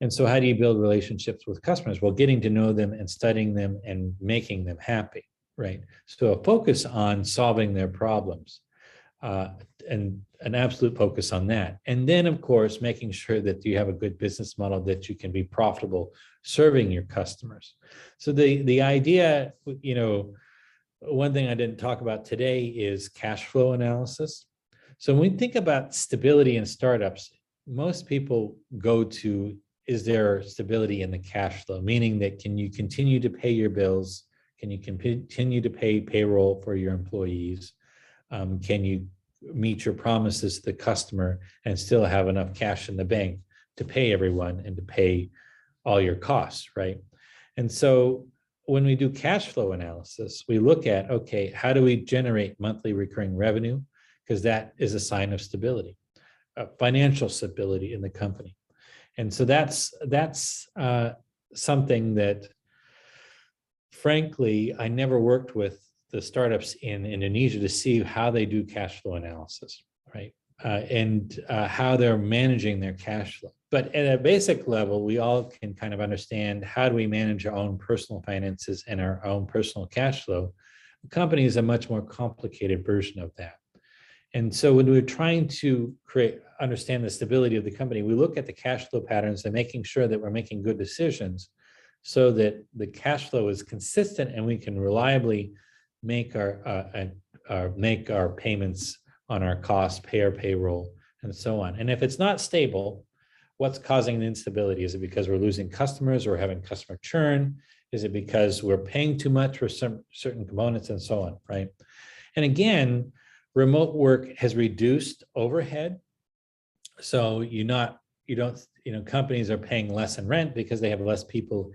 And so how do you build relationships with customers? Well, getting to know them and studying them and making them happy, right? So a focus on solving their problems, and an absolute focus on that. And then, of course, making sure that you have a good business model that you can be profitable serving your customers. So the idea, you know, one thing I didn't talk about today is cash flow analysis. So when we think about stability in startups, most people go to, is there stability in the cash flow? Meaning that can you continue to pay your bills? Can you continue to pay payroll for your employees? Can you meet your promises to the customer and still have enough cash in the bank to pay everyone and to pay all your costs, right? And so when we do cash flow analysis, we look at, okay, how do we generate monthly recurring revenue? Because that is a sign of stability, financial stability in the company. And so that's something that, frankly, I never worked with the startups in Indonesia to see how they do cash flow analysis, right? And how they're managing their cash flow. But at a basic level, we all can kind of understand, how do we manage our own personal finances and our own personal cash flow? The company is a much more complicated version of that. And so when we're trying to understand the stability of the company, we look at the cash flow patterns and making sure that we're making good decisions so that the cash flow is consistent and we can reliably make our payments on our costs, pay our payroll, and so on. And if it's not stable, what's causing the instability? Is it because we're losing customers or having customer churn? Is it because we're paying too much for some certain components and so on, right? And again, remote work has reduced overhead. So companies are paying less in rent because they have less people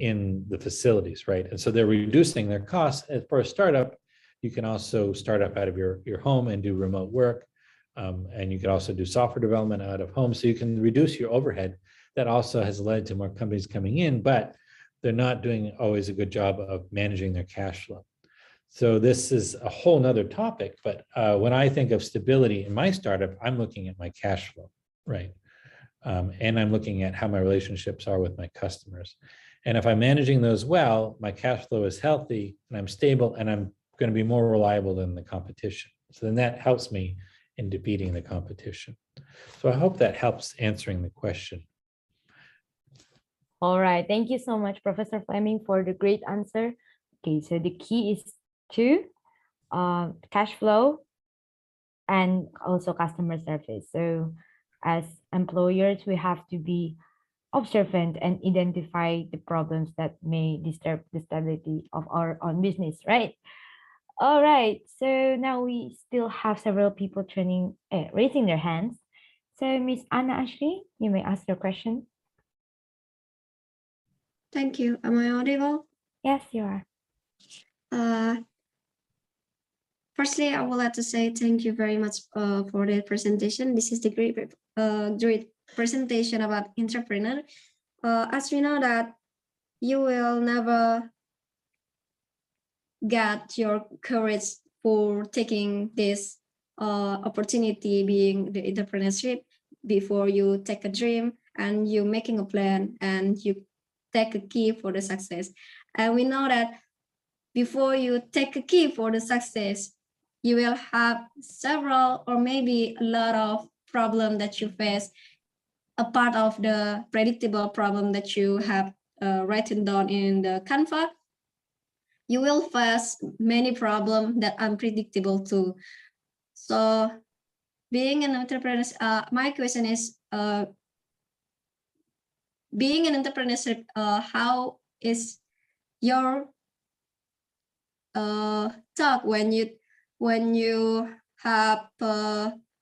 in the facilities, right? And so they're reducing their costs. And for a startup, you can also start up out of your home and do remote work. And you can also do software development out of home. So you can reduce your overhead. That also has led to more companies coming in, but they're not doing always a good job of managing their cash flow. So this is a whole nother topic, but when I think of stability in my startup, I'm looking at my cash flow, right? And I'm looking at how my relationships are with my customers. And if I'm managing those well, my cash flow is healthy and I'm stable and I'm going to be more reliable than the competition. So then that helps me in defeating the competition. So I hope that helps answering the question. All right. Thank you so much, Professor Flemming, for the great answer. Okay, so the key is to cash flow and also customer service. So as employers, we have to be observant and identify the problems that may disturb the stability of our own business, right? All right, so now we still have several people raising their hands. So Miss Anna Ashley, you may ask your question. Thank you. Am I audible? Yes, you are. Firstly, I would like to say thank you very much for the presentation. This is the great presentation about entrepreneur. As we know that you will never get your courage for taking this opportunity, being the entrepreneurship, before you take a dream and you making a plan and you take a key for the success. And we know that before you take a key for the success, you will have several or maybe a lot of problems that you face, a part of the predictable problem that you have written down in the Canva. You will face many problems that are unpredictable too. So being an entrepreneur, my question is, being an entrepreneur, how is your talk when you have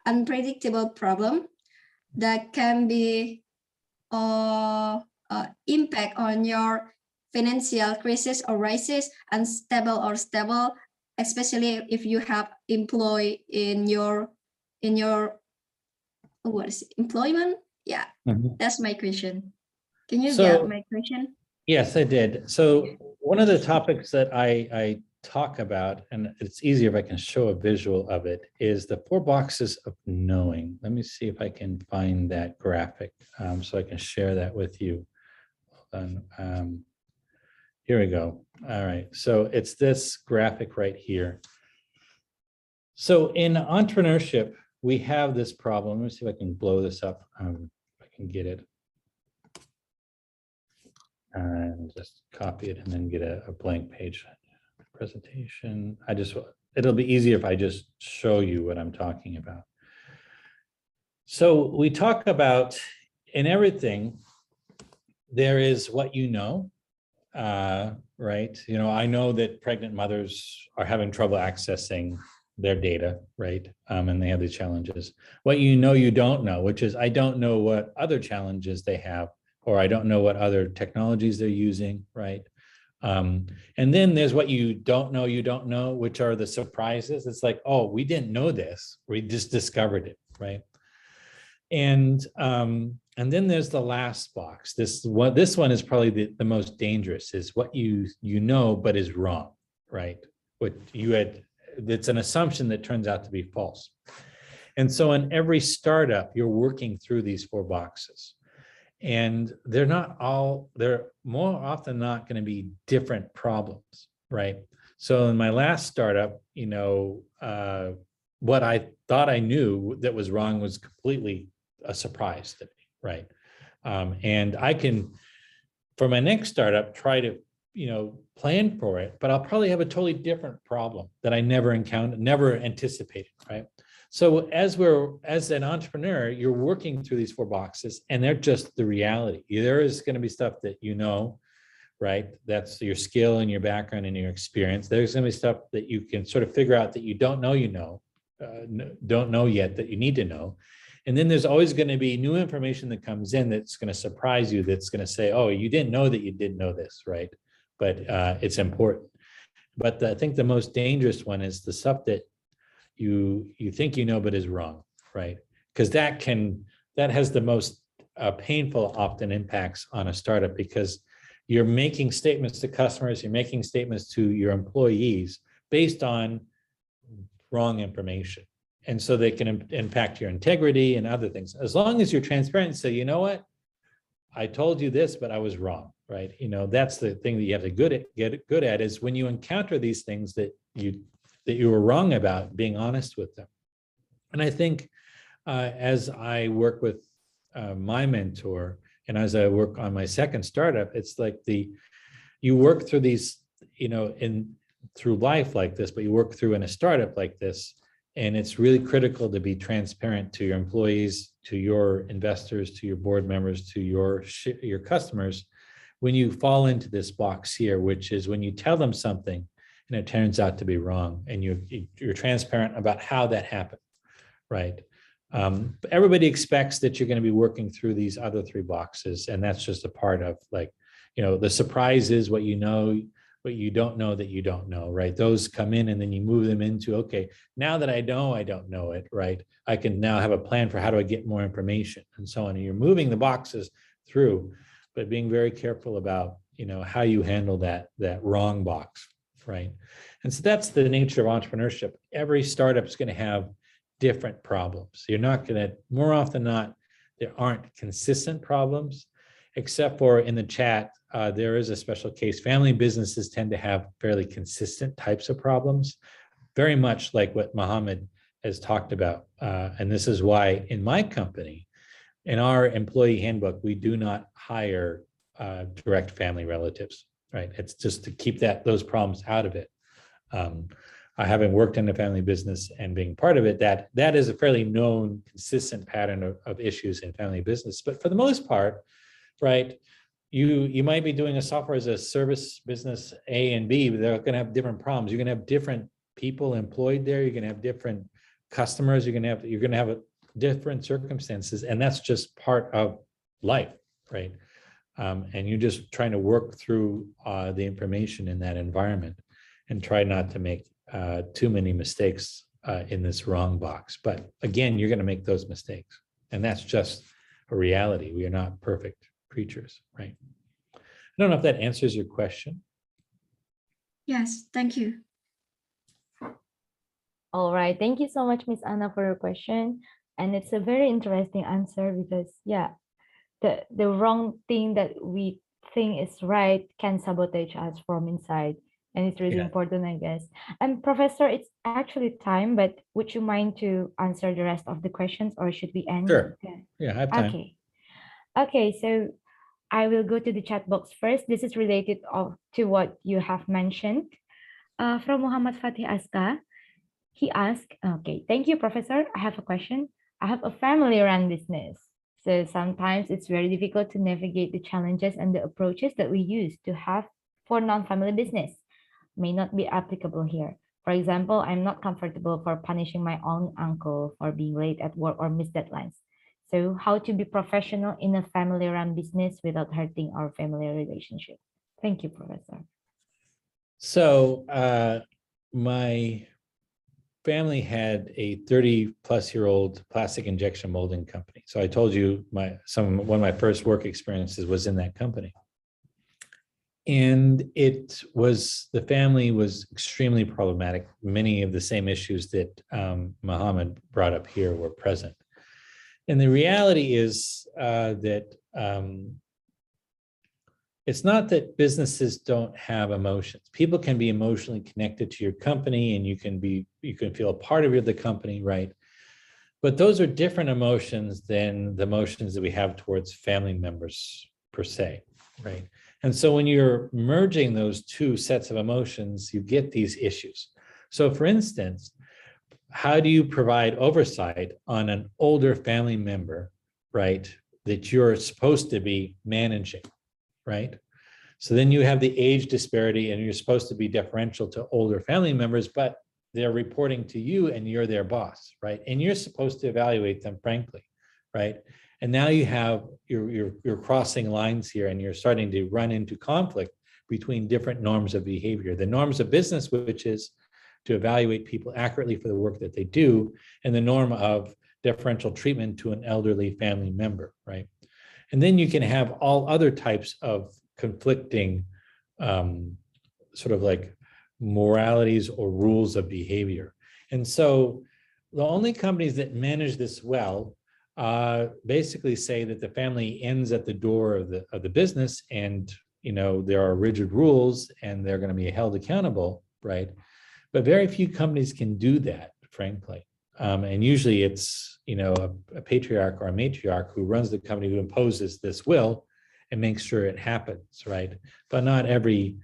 unpredictable problem that can be impact on your financial crisis or crisis, unstable or stable, especially if you have employee in your what is it, employment? Yeah, That's my question. Can you get my question? Yes, I did. So one of the topics that I talk about, and it's easier if I can show a visual of it, is the 4 boxes of knowing. Let me see if I can find that graphic so I can share that with you. Hold on. Here we go. All right, so it's this graphic right here. So in entrepreneurship, we have this problem. Let me see if I can blow this up. If I can get it. And just copy it and then get a blank page. Presentation. It'll be easier if I just show you what I'm talking about. So we talk about in everything, there is what you know, right? You know, I know that pregnant mothers are having trouble accessing their data, right? And they have these challenges. What you know, you don't know, which is I don't know what other challenges they have, or I don't know what other technologies they're using, right? And then there's what you don't know, which are the surprises. It's like, oh, we didn't know this. We just discovered it, right? And then there's the last box. This one is probably the most dangerous, is what you know but is wrong, right? What you had, it's an assumption that turns out to be false. And so in every startup, you're working through these 4 boxes. And they're more often not going to be different problems, right? So in my last startup, you know, what I thought I knew that was wrong was completely a surprise to me, right? And I can, for my next startup, try to, you know, plan for it, but I'll probably have a totally different problem that I never encountered, never anticipated, right? So as an entrepreneur, you're working through these 4 boxes, and they're just the reality. There is going to be stuff that you know, right? That's your skill and your background and your experience. There's going to be stuff that you can sort of figure out that you don't know don't know yet that you need to know. And then there's always going to be new information that comes in that's going to surprise you, that's going to say, oh, you didn't know that you didn't know this, right? But it's important. But I think the most dangerous one is the stuff that you think you know but is wrong, right? Because that has the most painful often impacts on a startup, because you're making statements to customers, you're making statements to your employees based on wrong information. And so they can impact your integrity and other things. As long as you're transparent and say, you know what, I told you this, but I was wrong, right? You know, that's the thing that you have to get good at, is when you encounter these things that you were wrong about, being honest with them. And I think as I work with my mentor, and as I work on my second startup, it's like you work through these, you know, through life like this, but you work through in a startup like this. And it's really critical to be transparent to your employees, to your investors, to your board members, to your customers, when you fall into this box here, which is when you tell them something and it turns out to be wrong, and you're transparent about how that happened, right? Everybody expects that you're going to be working through these other 3 boxes, and that's just a part of, like, you know, the surprise is what you know, what you don't know that you don't know, right? Those come in, and then you move them into, okay, now that I know I don't know it, right? I can now have a plan for how do I get more information, and so on. And you're moving the boxes through, but being very careful about, you know, how you handle that wrong box, right? And so that's the nature of entrepreneurship. Every startup is going to have different problems. You're not going to, more often than not, there aren't consistent problems, except for in the chat, there is a special case. Family businesses tend to have fairly consistent types of problems, very much like what Mohammed has talked about. And this is why in my company, in our employee handbook, we do not hire direct family relatives, right? It's just to keep those problems out of it. Having worked in the family business and being part of it, that is a fairly known, consistent pattern of issues in family business. But for the most part, right, you might be doing a software as a service business A and B, but they're going to have different problems. You're going to have different people employed there. You're going to have different customers. You're going to have different circumstances, and that's just part of life, right? And you're just trying to work through the information in that environment and try not to make too many mistakes in this wrong box. But again, you're going to make those mistakes, and that's just a reality. We are not perfect creatures, right? I don't know if that answers your question. Yes, thank you. All right. Thank you so much, Miss Anna, for your question. And it's a very interesting answer because, yeah, the wrong thing that we think is right can sabotage us from inside. And it's really Yeah. important, I guess. And Professor, it's actually time, but would you mind to answer the rest of the questions or should we end? Sure. Okay. Yeah, I have time. Okay. Okay, so I will go to the chat box first. This is related to what you have mentioned. From Muhammad Fatih Aska, he asked, okay, thank you, Professor. I have a question. I have a family-run business. So sometimes it's very difficult to navigate the challenges and the approaches that we use to have for non-family business may not be applicable here. For example, I'm not comfortable for punishing my own uncle for being late at work or missed deadlines. So how to be professional in a family-run business without hurting our family relationship? Thank you, Professor. So my family had a 30-plus-year-old plastic injection molding company. So I told you one of my first work experiences was in that company. And the family was extremely problematic. Many of the same issues that Muhammad brought up here were present. And the reality is that it's not that businesses don't have emotions. People can be emotionally connected to your company and you can feel a part of the company, right? But those are different emotions than the emotions that we have towards family members per se, right? And so when you're merging those two sets of emotions, you get these issues. So for instance, how do you provide oversight on an older family member, right, that you're supposed to be managing, right? So then you have the age disparity and you're supposed to be deferential to older family members, but they're reporting to you and you're their boss, right? And you're supposed to evaluate them frankly, right? And now you're crossing lines here and you're starting to run into conflict between different norms of behavior. The norms of business, which is to evaluate people accurately for the work that they do, and the norm of deferential treatment to an elderly family member, right? And then you can have all other types of conflicting sort of like moralities or rules of behavior. And so the only companies that manage this well basically say that the family ends at the door of the business, and there are rigid rules and they're going to be held accountable, right? But very few companies can do that, frankly. And usually it's a patriarch or a matriarch who runs the company who imposes this will and makes sure it happens, right? But not every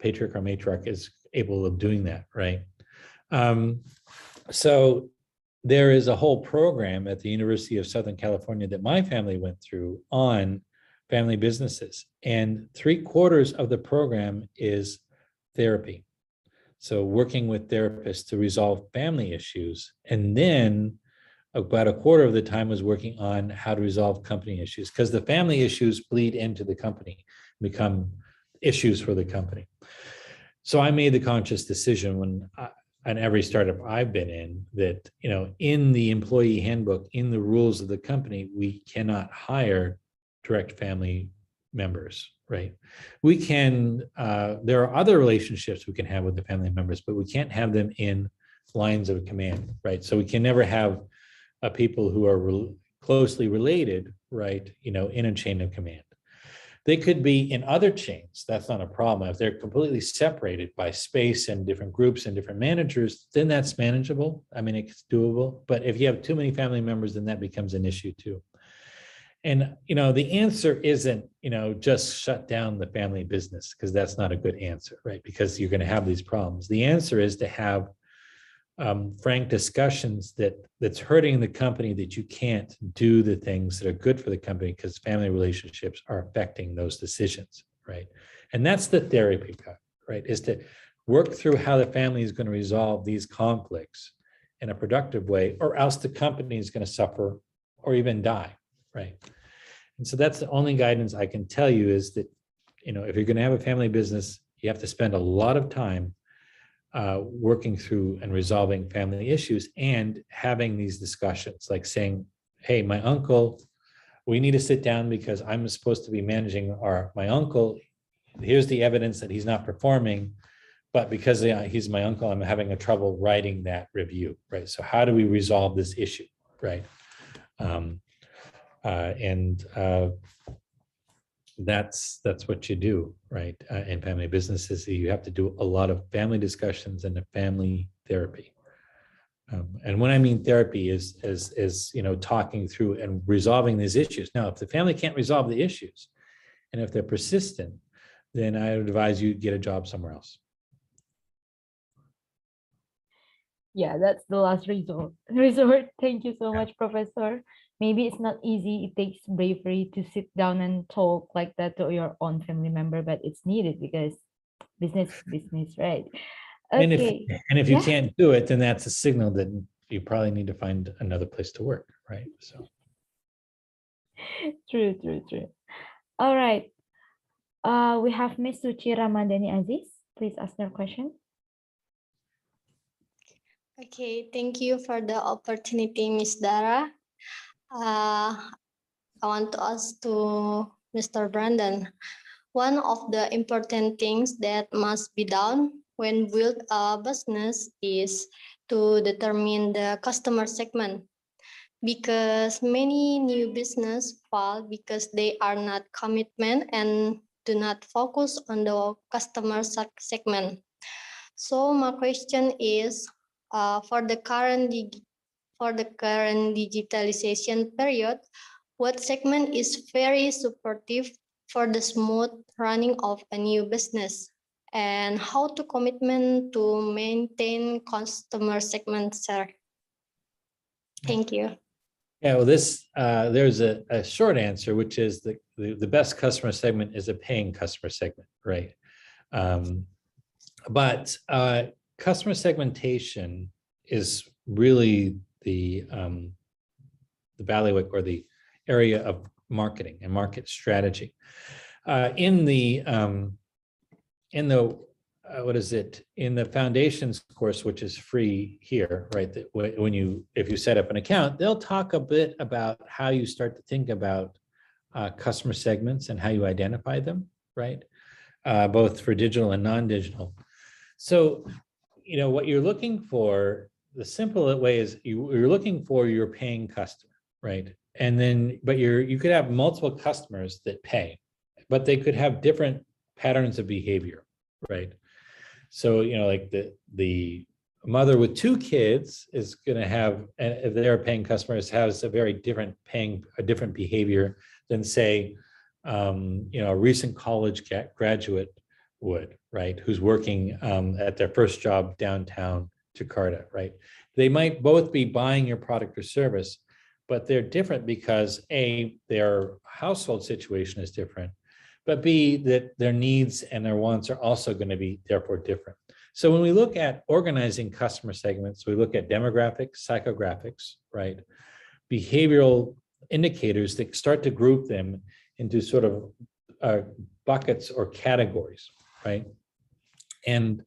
patriarch or matriarch is able of doing that, right? So there is a whole program at the University of Southern California that my family went through on family businesses, and 3/4 of the program is therapy. So working with therapists to resolve family issues, and then about 1/4 of the time was working on how to resolve company issues, because the family issues bleed into the company, become issues for the company. So I made the conscious decision on every startup I've been in that, in the employee handbook, in the rules of the company, we cannot hire direct family members, right? We can, there are other relationships we can have with the family members, but we can't have them in lines of command, right? So we can never have people who are closely related, right, in a chain of command. They could be in other chains. That's not a problem. If they're completely separated by space and different groups and different managers, then that's manageable. I mean, it's doable. But if you have too many family members, then that becomes an issue too. And, the answer isn't, just shut down the family business, because that's not a good answer, right? Because you're going to have these problems. The answer is to have frank discussions that's hurting the company, that you can't do the things that are good for the company because family relationships are affecting those decisions, right? And that's the therapy part, right? Is to work through how the family is going to resolve these conflicts in a productive way, or else the company is going to suffer or even die, right? And so that's the only guidance I can tell you, is that, if you're going to have a family business, you have to spend a lot of time working through and resolving family issues and having these discussions, like saying, hey, my uncle, we need to sit down because I'm supposed to be managing my uncle. Here's the evidence that he's not performing, but because he's my uncle, I'm having a trouble writing that review, right? So how do we resolve this issue, right? That's what you do, right? In family businesses, you have to do a lot of family discussions and a family therapy. And when I mean therapy is talking through and resolving these issues. Now, if the family can't resolve the issues, and if they're persistent, then I would advise you get a job somewhere else. Yeah, that's the last resort. Thank you so much, Professor. Maybe it's not easy. It takes bravery to sit down and talk like that to your own family member, but it's needed because business is business, right? Okay. And if you Yeah. can't do it, then that's a signal that you probably need to find another place to work, right? So True. All right. We have Miss Suci Ramadhani Aziz. Please ask your question. Okay, thank you for the opportunity, Miss Dara. I want to ask to Mr. Brandon. One of the important things that must be done when build a business is to determine the customer segment, because many new business fail because they are not commitment and do not focus on the customer segment. So my question is, for the current digitalization period, what segment is very supportive for the smooth running of a new business, and how to commitment to maintain customer segment, sir? Thank you. yeah, well, there's a short answer, which is the best customer segment is a paying customer segment, right? But customer segmentation is really the bailiwick or the area of marketing and market strategy. In the foundations course, which is free here, right? That if you set up an account, they'll talk a bit about how you start to think about customer segments and how you identify them, right? Both for digital and non-digital. So, what you're looking for, the simple way is you're looking for your paying customer, right? And then, but you could have multiple customers that pay, but they could have different patterns of behavior, right? So, like the mother with 2 kids is going to have, if they're paying customers, has a very different behavior than, say, a recent college graduate would, right? Who's working at their first job downtown Jakarta, right? They might both be buying your product or service, but they're different because A, their household situation is different, but B, that their needs and their wants are also going to be therefore different. So when we look at organizing customer segments, we look at demographics, psychographics, right? Behavioral indicators that start to group them into sort of buckets or categories, right? And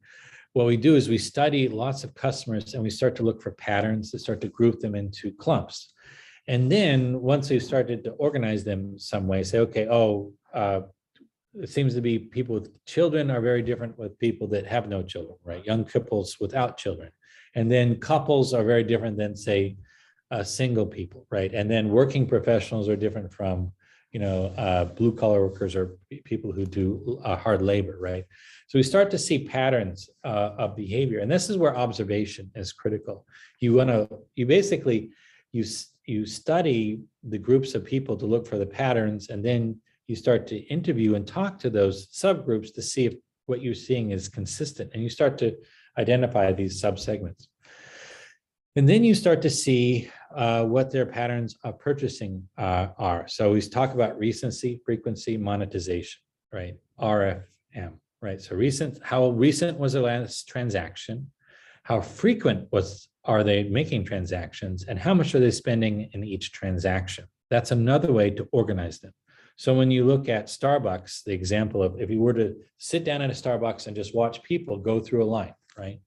what we do is we study lots of customers and we start to look for patterns that start to group them into clumps. And then once we've started to organize them some way, say, okay, it seems to be people with children are very different with people that have no children, right? Young couples without children. And then couples are very different than, say, single people, right? And then working professionals are different from, blue collar workers or people who do hard labor, right? So we start to see patterns of behavior, and this is where observation is critical. You study the groups of people to look for the patterns, and then you start to interview and talk to those subgroups to see if what you're seeing is consistent, and you start to identify these subsegments. And then you start to see what their patterns of purchasing are. So we talk about recency, frequency, monetization, right? RFM, right? So how recent was their last transaction? How frequent are they making transactions? And how much are they spending in each transaction? That's another way to organize them. So when you look at Starbucks, the example of if you were to sit down at a Starbucks and just watch people go through a line, right?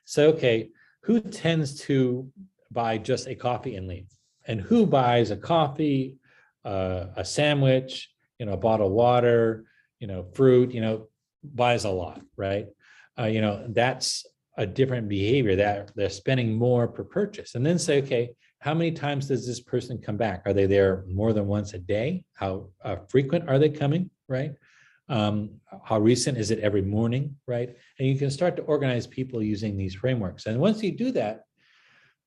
So, okay, who tends to buy just a coffee and leave? And who buys a coffee, a sandwich, a bottle of water, fruit, buys a lot, right? that's a different behavior, that they're spending more per purchase. And then say, okay, how many times does this person come back? Are they there more than once a day? How frequent are they coming, right? How recent is it every morning, right? And you can start to organize people using these frameworks. And once you do that,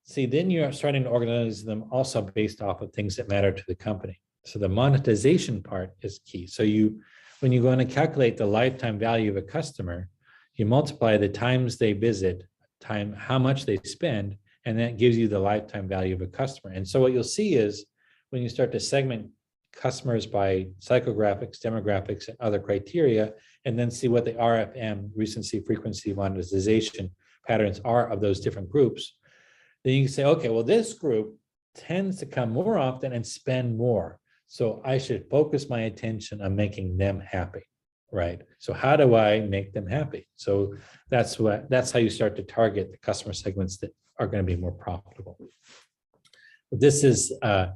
see, then you're starting to organize them also based off of things that matter to the company. So the monetization part is key. So when you go in and calculate the lifetime value of a customer, you multiply the times they visit, how much they spend, and that gives you the lifetime value of a customer. And so what you'll see is when you start to segment customers by psychographics, demographics, and other criteria, and then see what the RFM, recency, frequency, monetization patterns are of those different groups, then you can say, okay, well, this group tends to come more often and spend more. So I should focus my attention on making them happy, right? So how do I make them happy? So that's how you start to target the customer segments that are going to be more profitable. But this is, I'm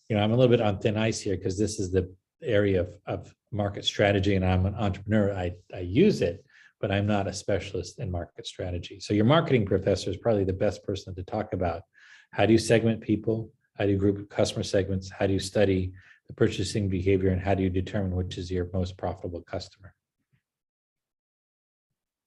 a little bit on thin ice here because this is the area of market strategy, and I'm an entrepreneur. I use it, but I'm not a specialist in market strategy. So your marketing professor is probably the best person to talk about. How do you segment people? How do you group customer segments? How do you study the purchasing behavior, and how do you determine which is your most profitable customer?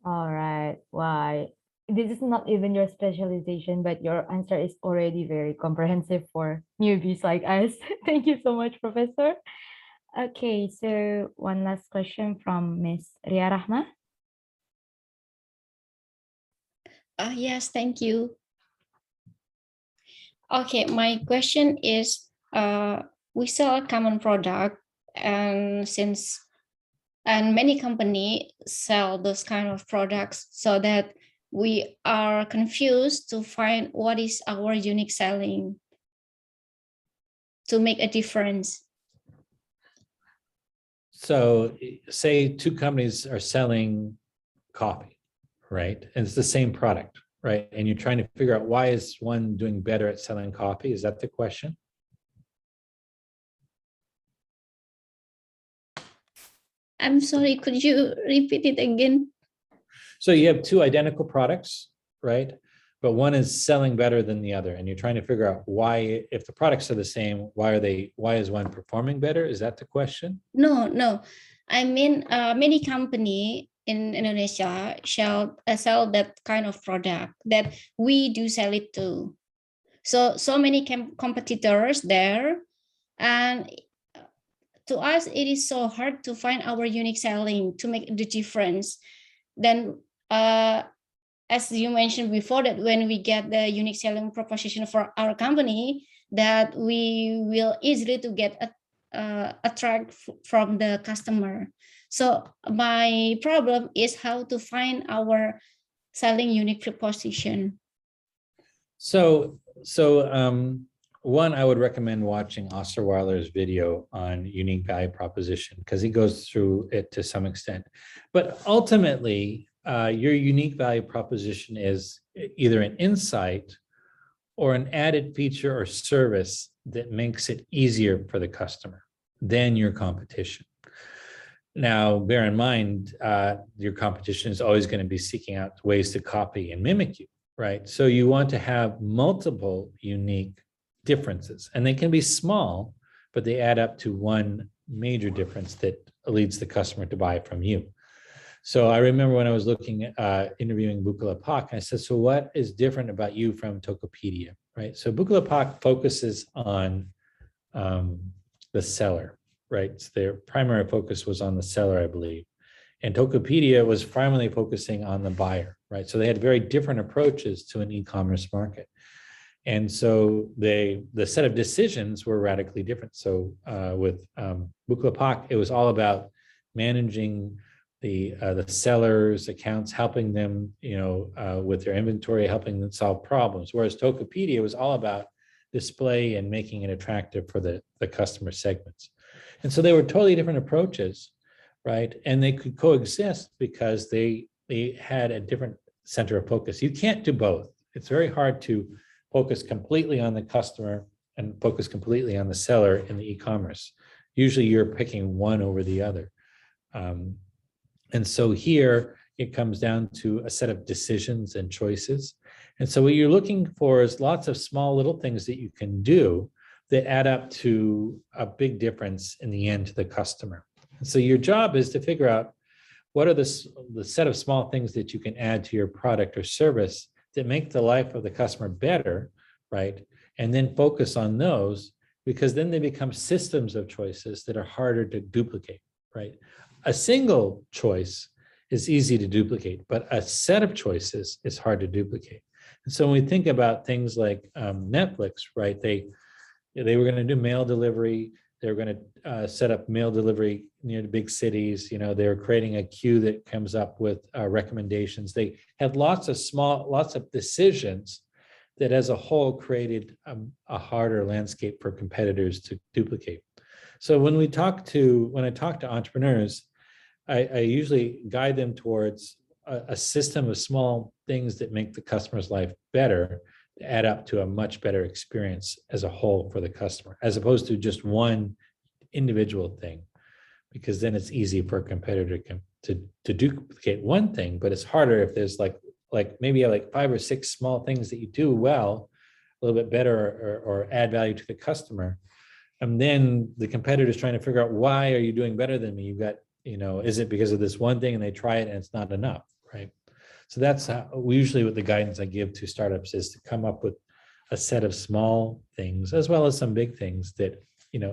All right. Why? This is not even your specialization, but your answer is already very comprehensive for newbies like us. Thank you so much, Professor. Okay, so one last question from Miss Ria Rahma. Yes, thank you. Okay, my question is, we sell a common product, and many companies sell those kind of products, so that we are confused to find what is our unique selling to make a difference. So say two companies are selling coffee, right? And it's the same product, right? And you're trying to figure out why is one doing better at selling coffee? Is that the question? I'm sorry, could you repeat it again? So you have two identical products, right? But one is selling better than the other. And you're trying to figure out why, if the products are the same, why is one performing better? Is that the question? No. I mean, many company in Indonesia sell that kind of product that we do sell it to. So many competitors there, and to us it is so hard to find our unique selling to make the difference. Then as you mentioned before, that when we get the unique selling proposition for our company, that we will easily to get attract from the customer. So my problem is how to find our selling unique proposition. So one, I would recommend watching Osterweiler's video on unique value proposition, because he goes through it to some extent. But ultimately, your unique value proposition is either an insight or an added feature or service that makes it easier for the customer than your competition. Now, bear in mind, your competition is always going to be seeking out ways to copy and mimic you, right? So you want to have multiple unique differences, and they can be small, but they add up to one major difference that leads the customer to buy from you. So I remember when I was interviewing Bukalapak, I said, so what is different about you from Tokopedia, right? So Bukalapak focuses on the seller, right? So their primary focus was on the seller, I believe. And Tokopedia was primarily focusing on the buyer, right? So they had very different approaches to an e-commerce market. And so the set of decisions were radically different. So with Bukalapak, it was all about managing the sellers' accounts, helping them, with their inventory, helping them solve problems. Whereas Tokopedia was all about display and making it attractive for the customer segments. And so they were totally different approaches, right? And they could coexist because they had a different center of focus. You can't do both. It's very hard to focus completely on the customer and focus completely on the seller in the e-commerce. Usually you're picking one over the other. And so here it comes down to a set of decisions and choices. And so what you're looking for is lots of small little things that you can do that add up to a big difference in the end to the customer. And so your job is to figure out what are the set of small things that you can add to your product or service that make the life of the customer better, right? And then focus on those, because then they become systems of choices that are harder to duplicate, right? A single choice is easy to duplicate, but a set of choices is hard to duplicate. And so when we think about things like Netflix, right? They were going to do mail delivery. They were going to set up mail delivery near the big cities. You know, they were creating a queue that comes up with recommendations. They had lots of decisions that as a whole created a harder landscape for competitors to duplicate. So when I talk to entrepreneurs, I usually guide them towards a system of small things that make the customer's life better, to add up to a much better experience as a whole for the customer, as opposed to just one individual thing, because then it's easy for a competitor to duplicate one thing, but it's harder if there's like maybe like 5 or 6 small things that you do well, a little bit better, or add value to the customer. And then the competitor is trying to figure out, why are you doing better than me? You've got, is it because of this one thing, and they try it and it's not enough, right? So that's usually what the guidance I give to startups is, to come up with a set of small things as well as some big things that,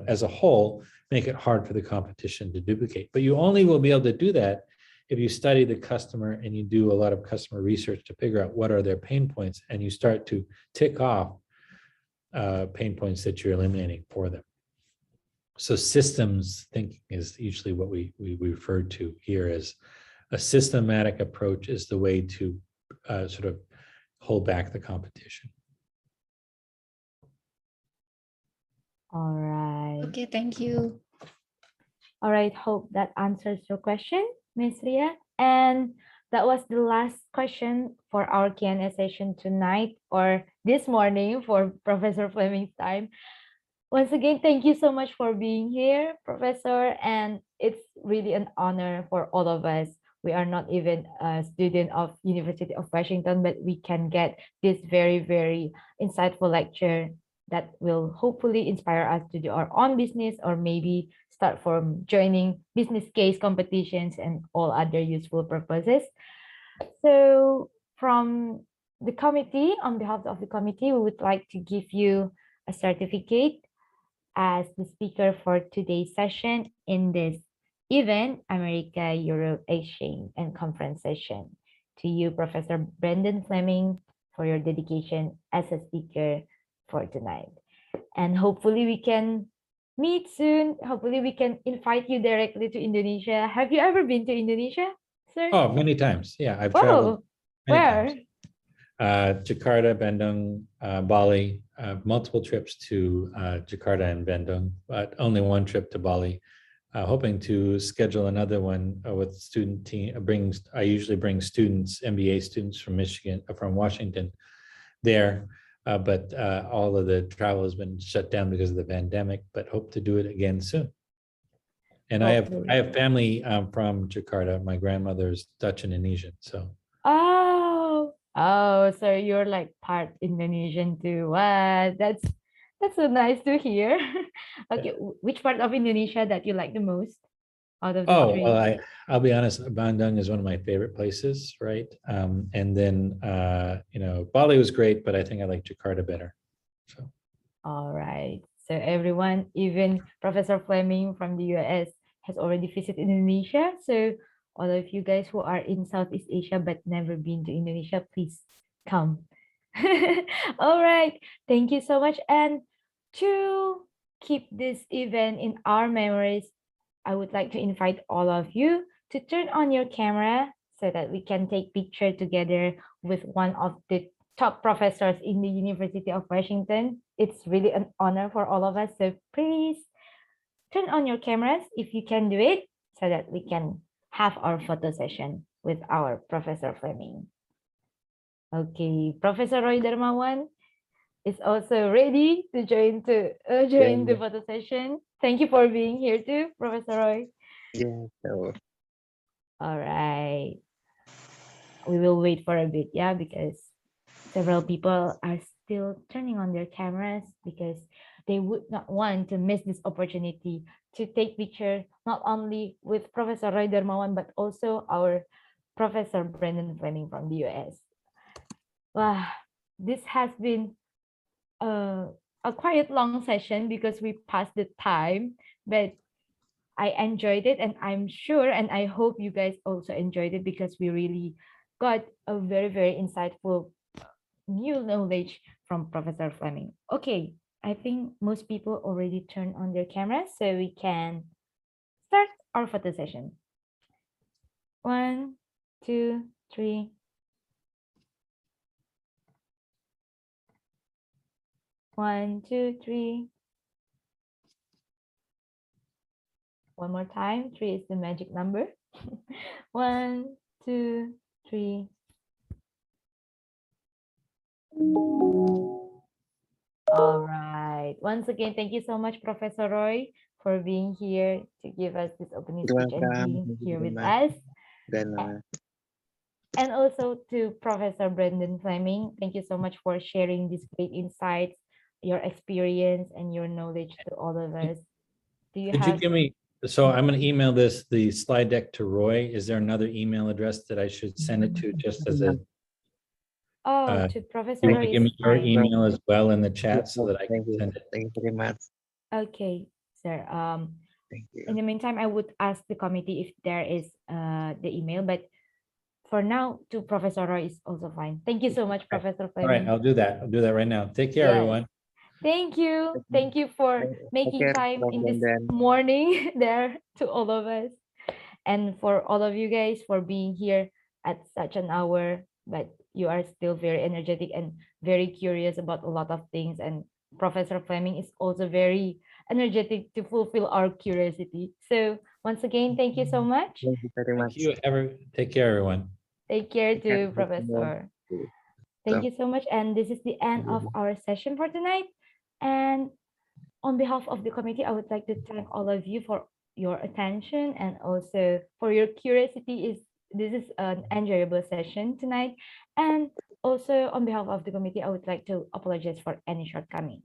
as a whole, make it hard for the competition to duplicate. But you only will be able to do that if you study the customer and you do a lot of customer research to figure out what are their pain points, and you start to tick off pain points that you're eliminating for them. So systems thinking is usually what we refer to here as a systematic approach is the way to sort of hold back the competition. All right. Okay, thank you. All right. Hope that answers your question, Ms. Ria. And that was the last question for our Q&A session tonight, or this morning for Professor Flemming's time. Once again, thank you so much for being here, Professor. And it's really an honor for all of us. We are not even a student of University of Washington, but we can get this very, very insightful lecture that will hopefully inspire us to do our own business, or maybe start from joining business case competitions and all other useful purposes. So from the committee, on behalf of the committee, we would like to give you a certificate as the speaker for today's session in this event, America Europe Exchange and Conference session. To you, Professor Brendan Flemming, for your dedication as a speaker for tonight. And hopefully we can meet soon. Hopefully we can invite you directly to Indonesia. Have you ever been to Indonesia, sir? Oh, many times. Yeah, I've Whoa, traveled many where? times. Jakarta, Bandung, Bali, multiple trips to Jakarta and Bandung, but only one trip to Bali. Hoping to schedule another one with student team. I usually bring students, MBA students from Washington there. But all of the travel has been shut down because of the pandemic, but hope to do it again soon. And I have family from Jakarta. My grandmother is Dutch Indonesian, so. Oh, so you're like part Indonesian too. Wow, that's so nice to hear. Okay, which part of Indonesia that you like the most out of the three? Well, I'll be honest, Bandung is one of my favorite places, right? And then Bali was great, but I think I like Jakarta better. So. All right. So everyone, even Professor Flemming from the US has already visited Indonesia. So all of you guys who are in Southeast Asia but never been to Indonesia, please come. All right. Thank you so much. And to keep this event in our memories, I would like to invite all of you to turn on your camera so that we can take picture together with one of the top professors in the University of Washington. It's really an honor for all of us. So please turn on your cameras if you can do it, so that we can have our photo session with our Professor Flemming. Okay, Professor Roy Darmawan is also ready to join the photo session. Thank you for being here too, Professor Roy. Yeah. So. All right. we will wait for a bit, yeah, because several people are still turning on their cameras because they would not want to miss this opportunity to take picture not only with Professor Roy Dermawan but also our Professor Brendan Fleming from the US. Wow, this has been a quite long session because we passed the time, but I enjoyed it and I'm sure and I hope you guys also enjoyed it because we really got a very, very insightful new knowledge from Professor Fleming. Okay, I think most people already turned on their cameras, so we can start our photo session. 1, 2, 3. One, two, three. One more time. 3 is the magic number. 1, 2, 3. All right. Once again, thank you so much, Professor Roy, for being here to give us this opening You're speech and welcome. being Thank you here very with much. us. Then, And also to Professor Brendan Fleming, thank you so much for sharing these great insights, your experience, and your knowledge to all of us. Do you Could you have? give me, so I'm going to email the slide deck to Roy. Is there another email address that I should send it to just as a, Oh, uh, to Professor you want Roy to give is me your fine. email as well in the chat so that I can thank you. send it? Thank you very much. Okay, sir. Thank you. In the meantime, I would ask the committee if there is the email, but for now, to Professor Roy is also fine. Thank you so much, Professor All right, Fleming. I'll do that. I'll do that right now. Take care, Yes. everyone. Thank you. Thank you for making Okay, time Prof. in this Brendan. morning there to all of us. And for all of you guys for being here at such an hour, but you are still very energetic and very curious about a lot of things. And Professor Fleming is also very energetic to fulfill our curiosity. So once again, thank you so much. Thank you very much. Thank you. Take care, everyone. Take care Take care, too, Professor. So, Thank you so much. And this is the end of our session for tonight. And on behalf of the committee, I would like to thank all of you for your attention and also for your curiosity. This is an enjoyable session tonight. And also on behalf of the committee, I would like to apologize for any shortcoming.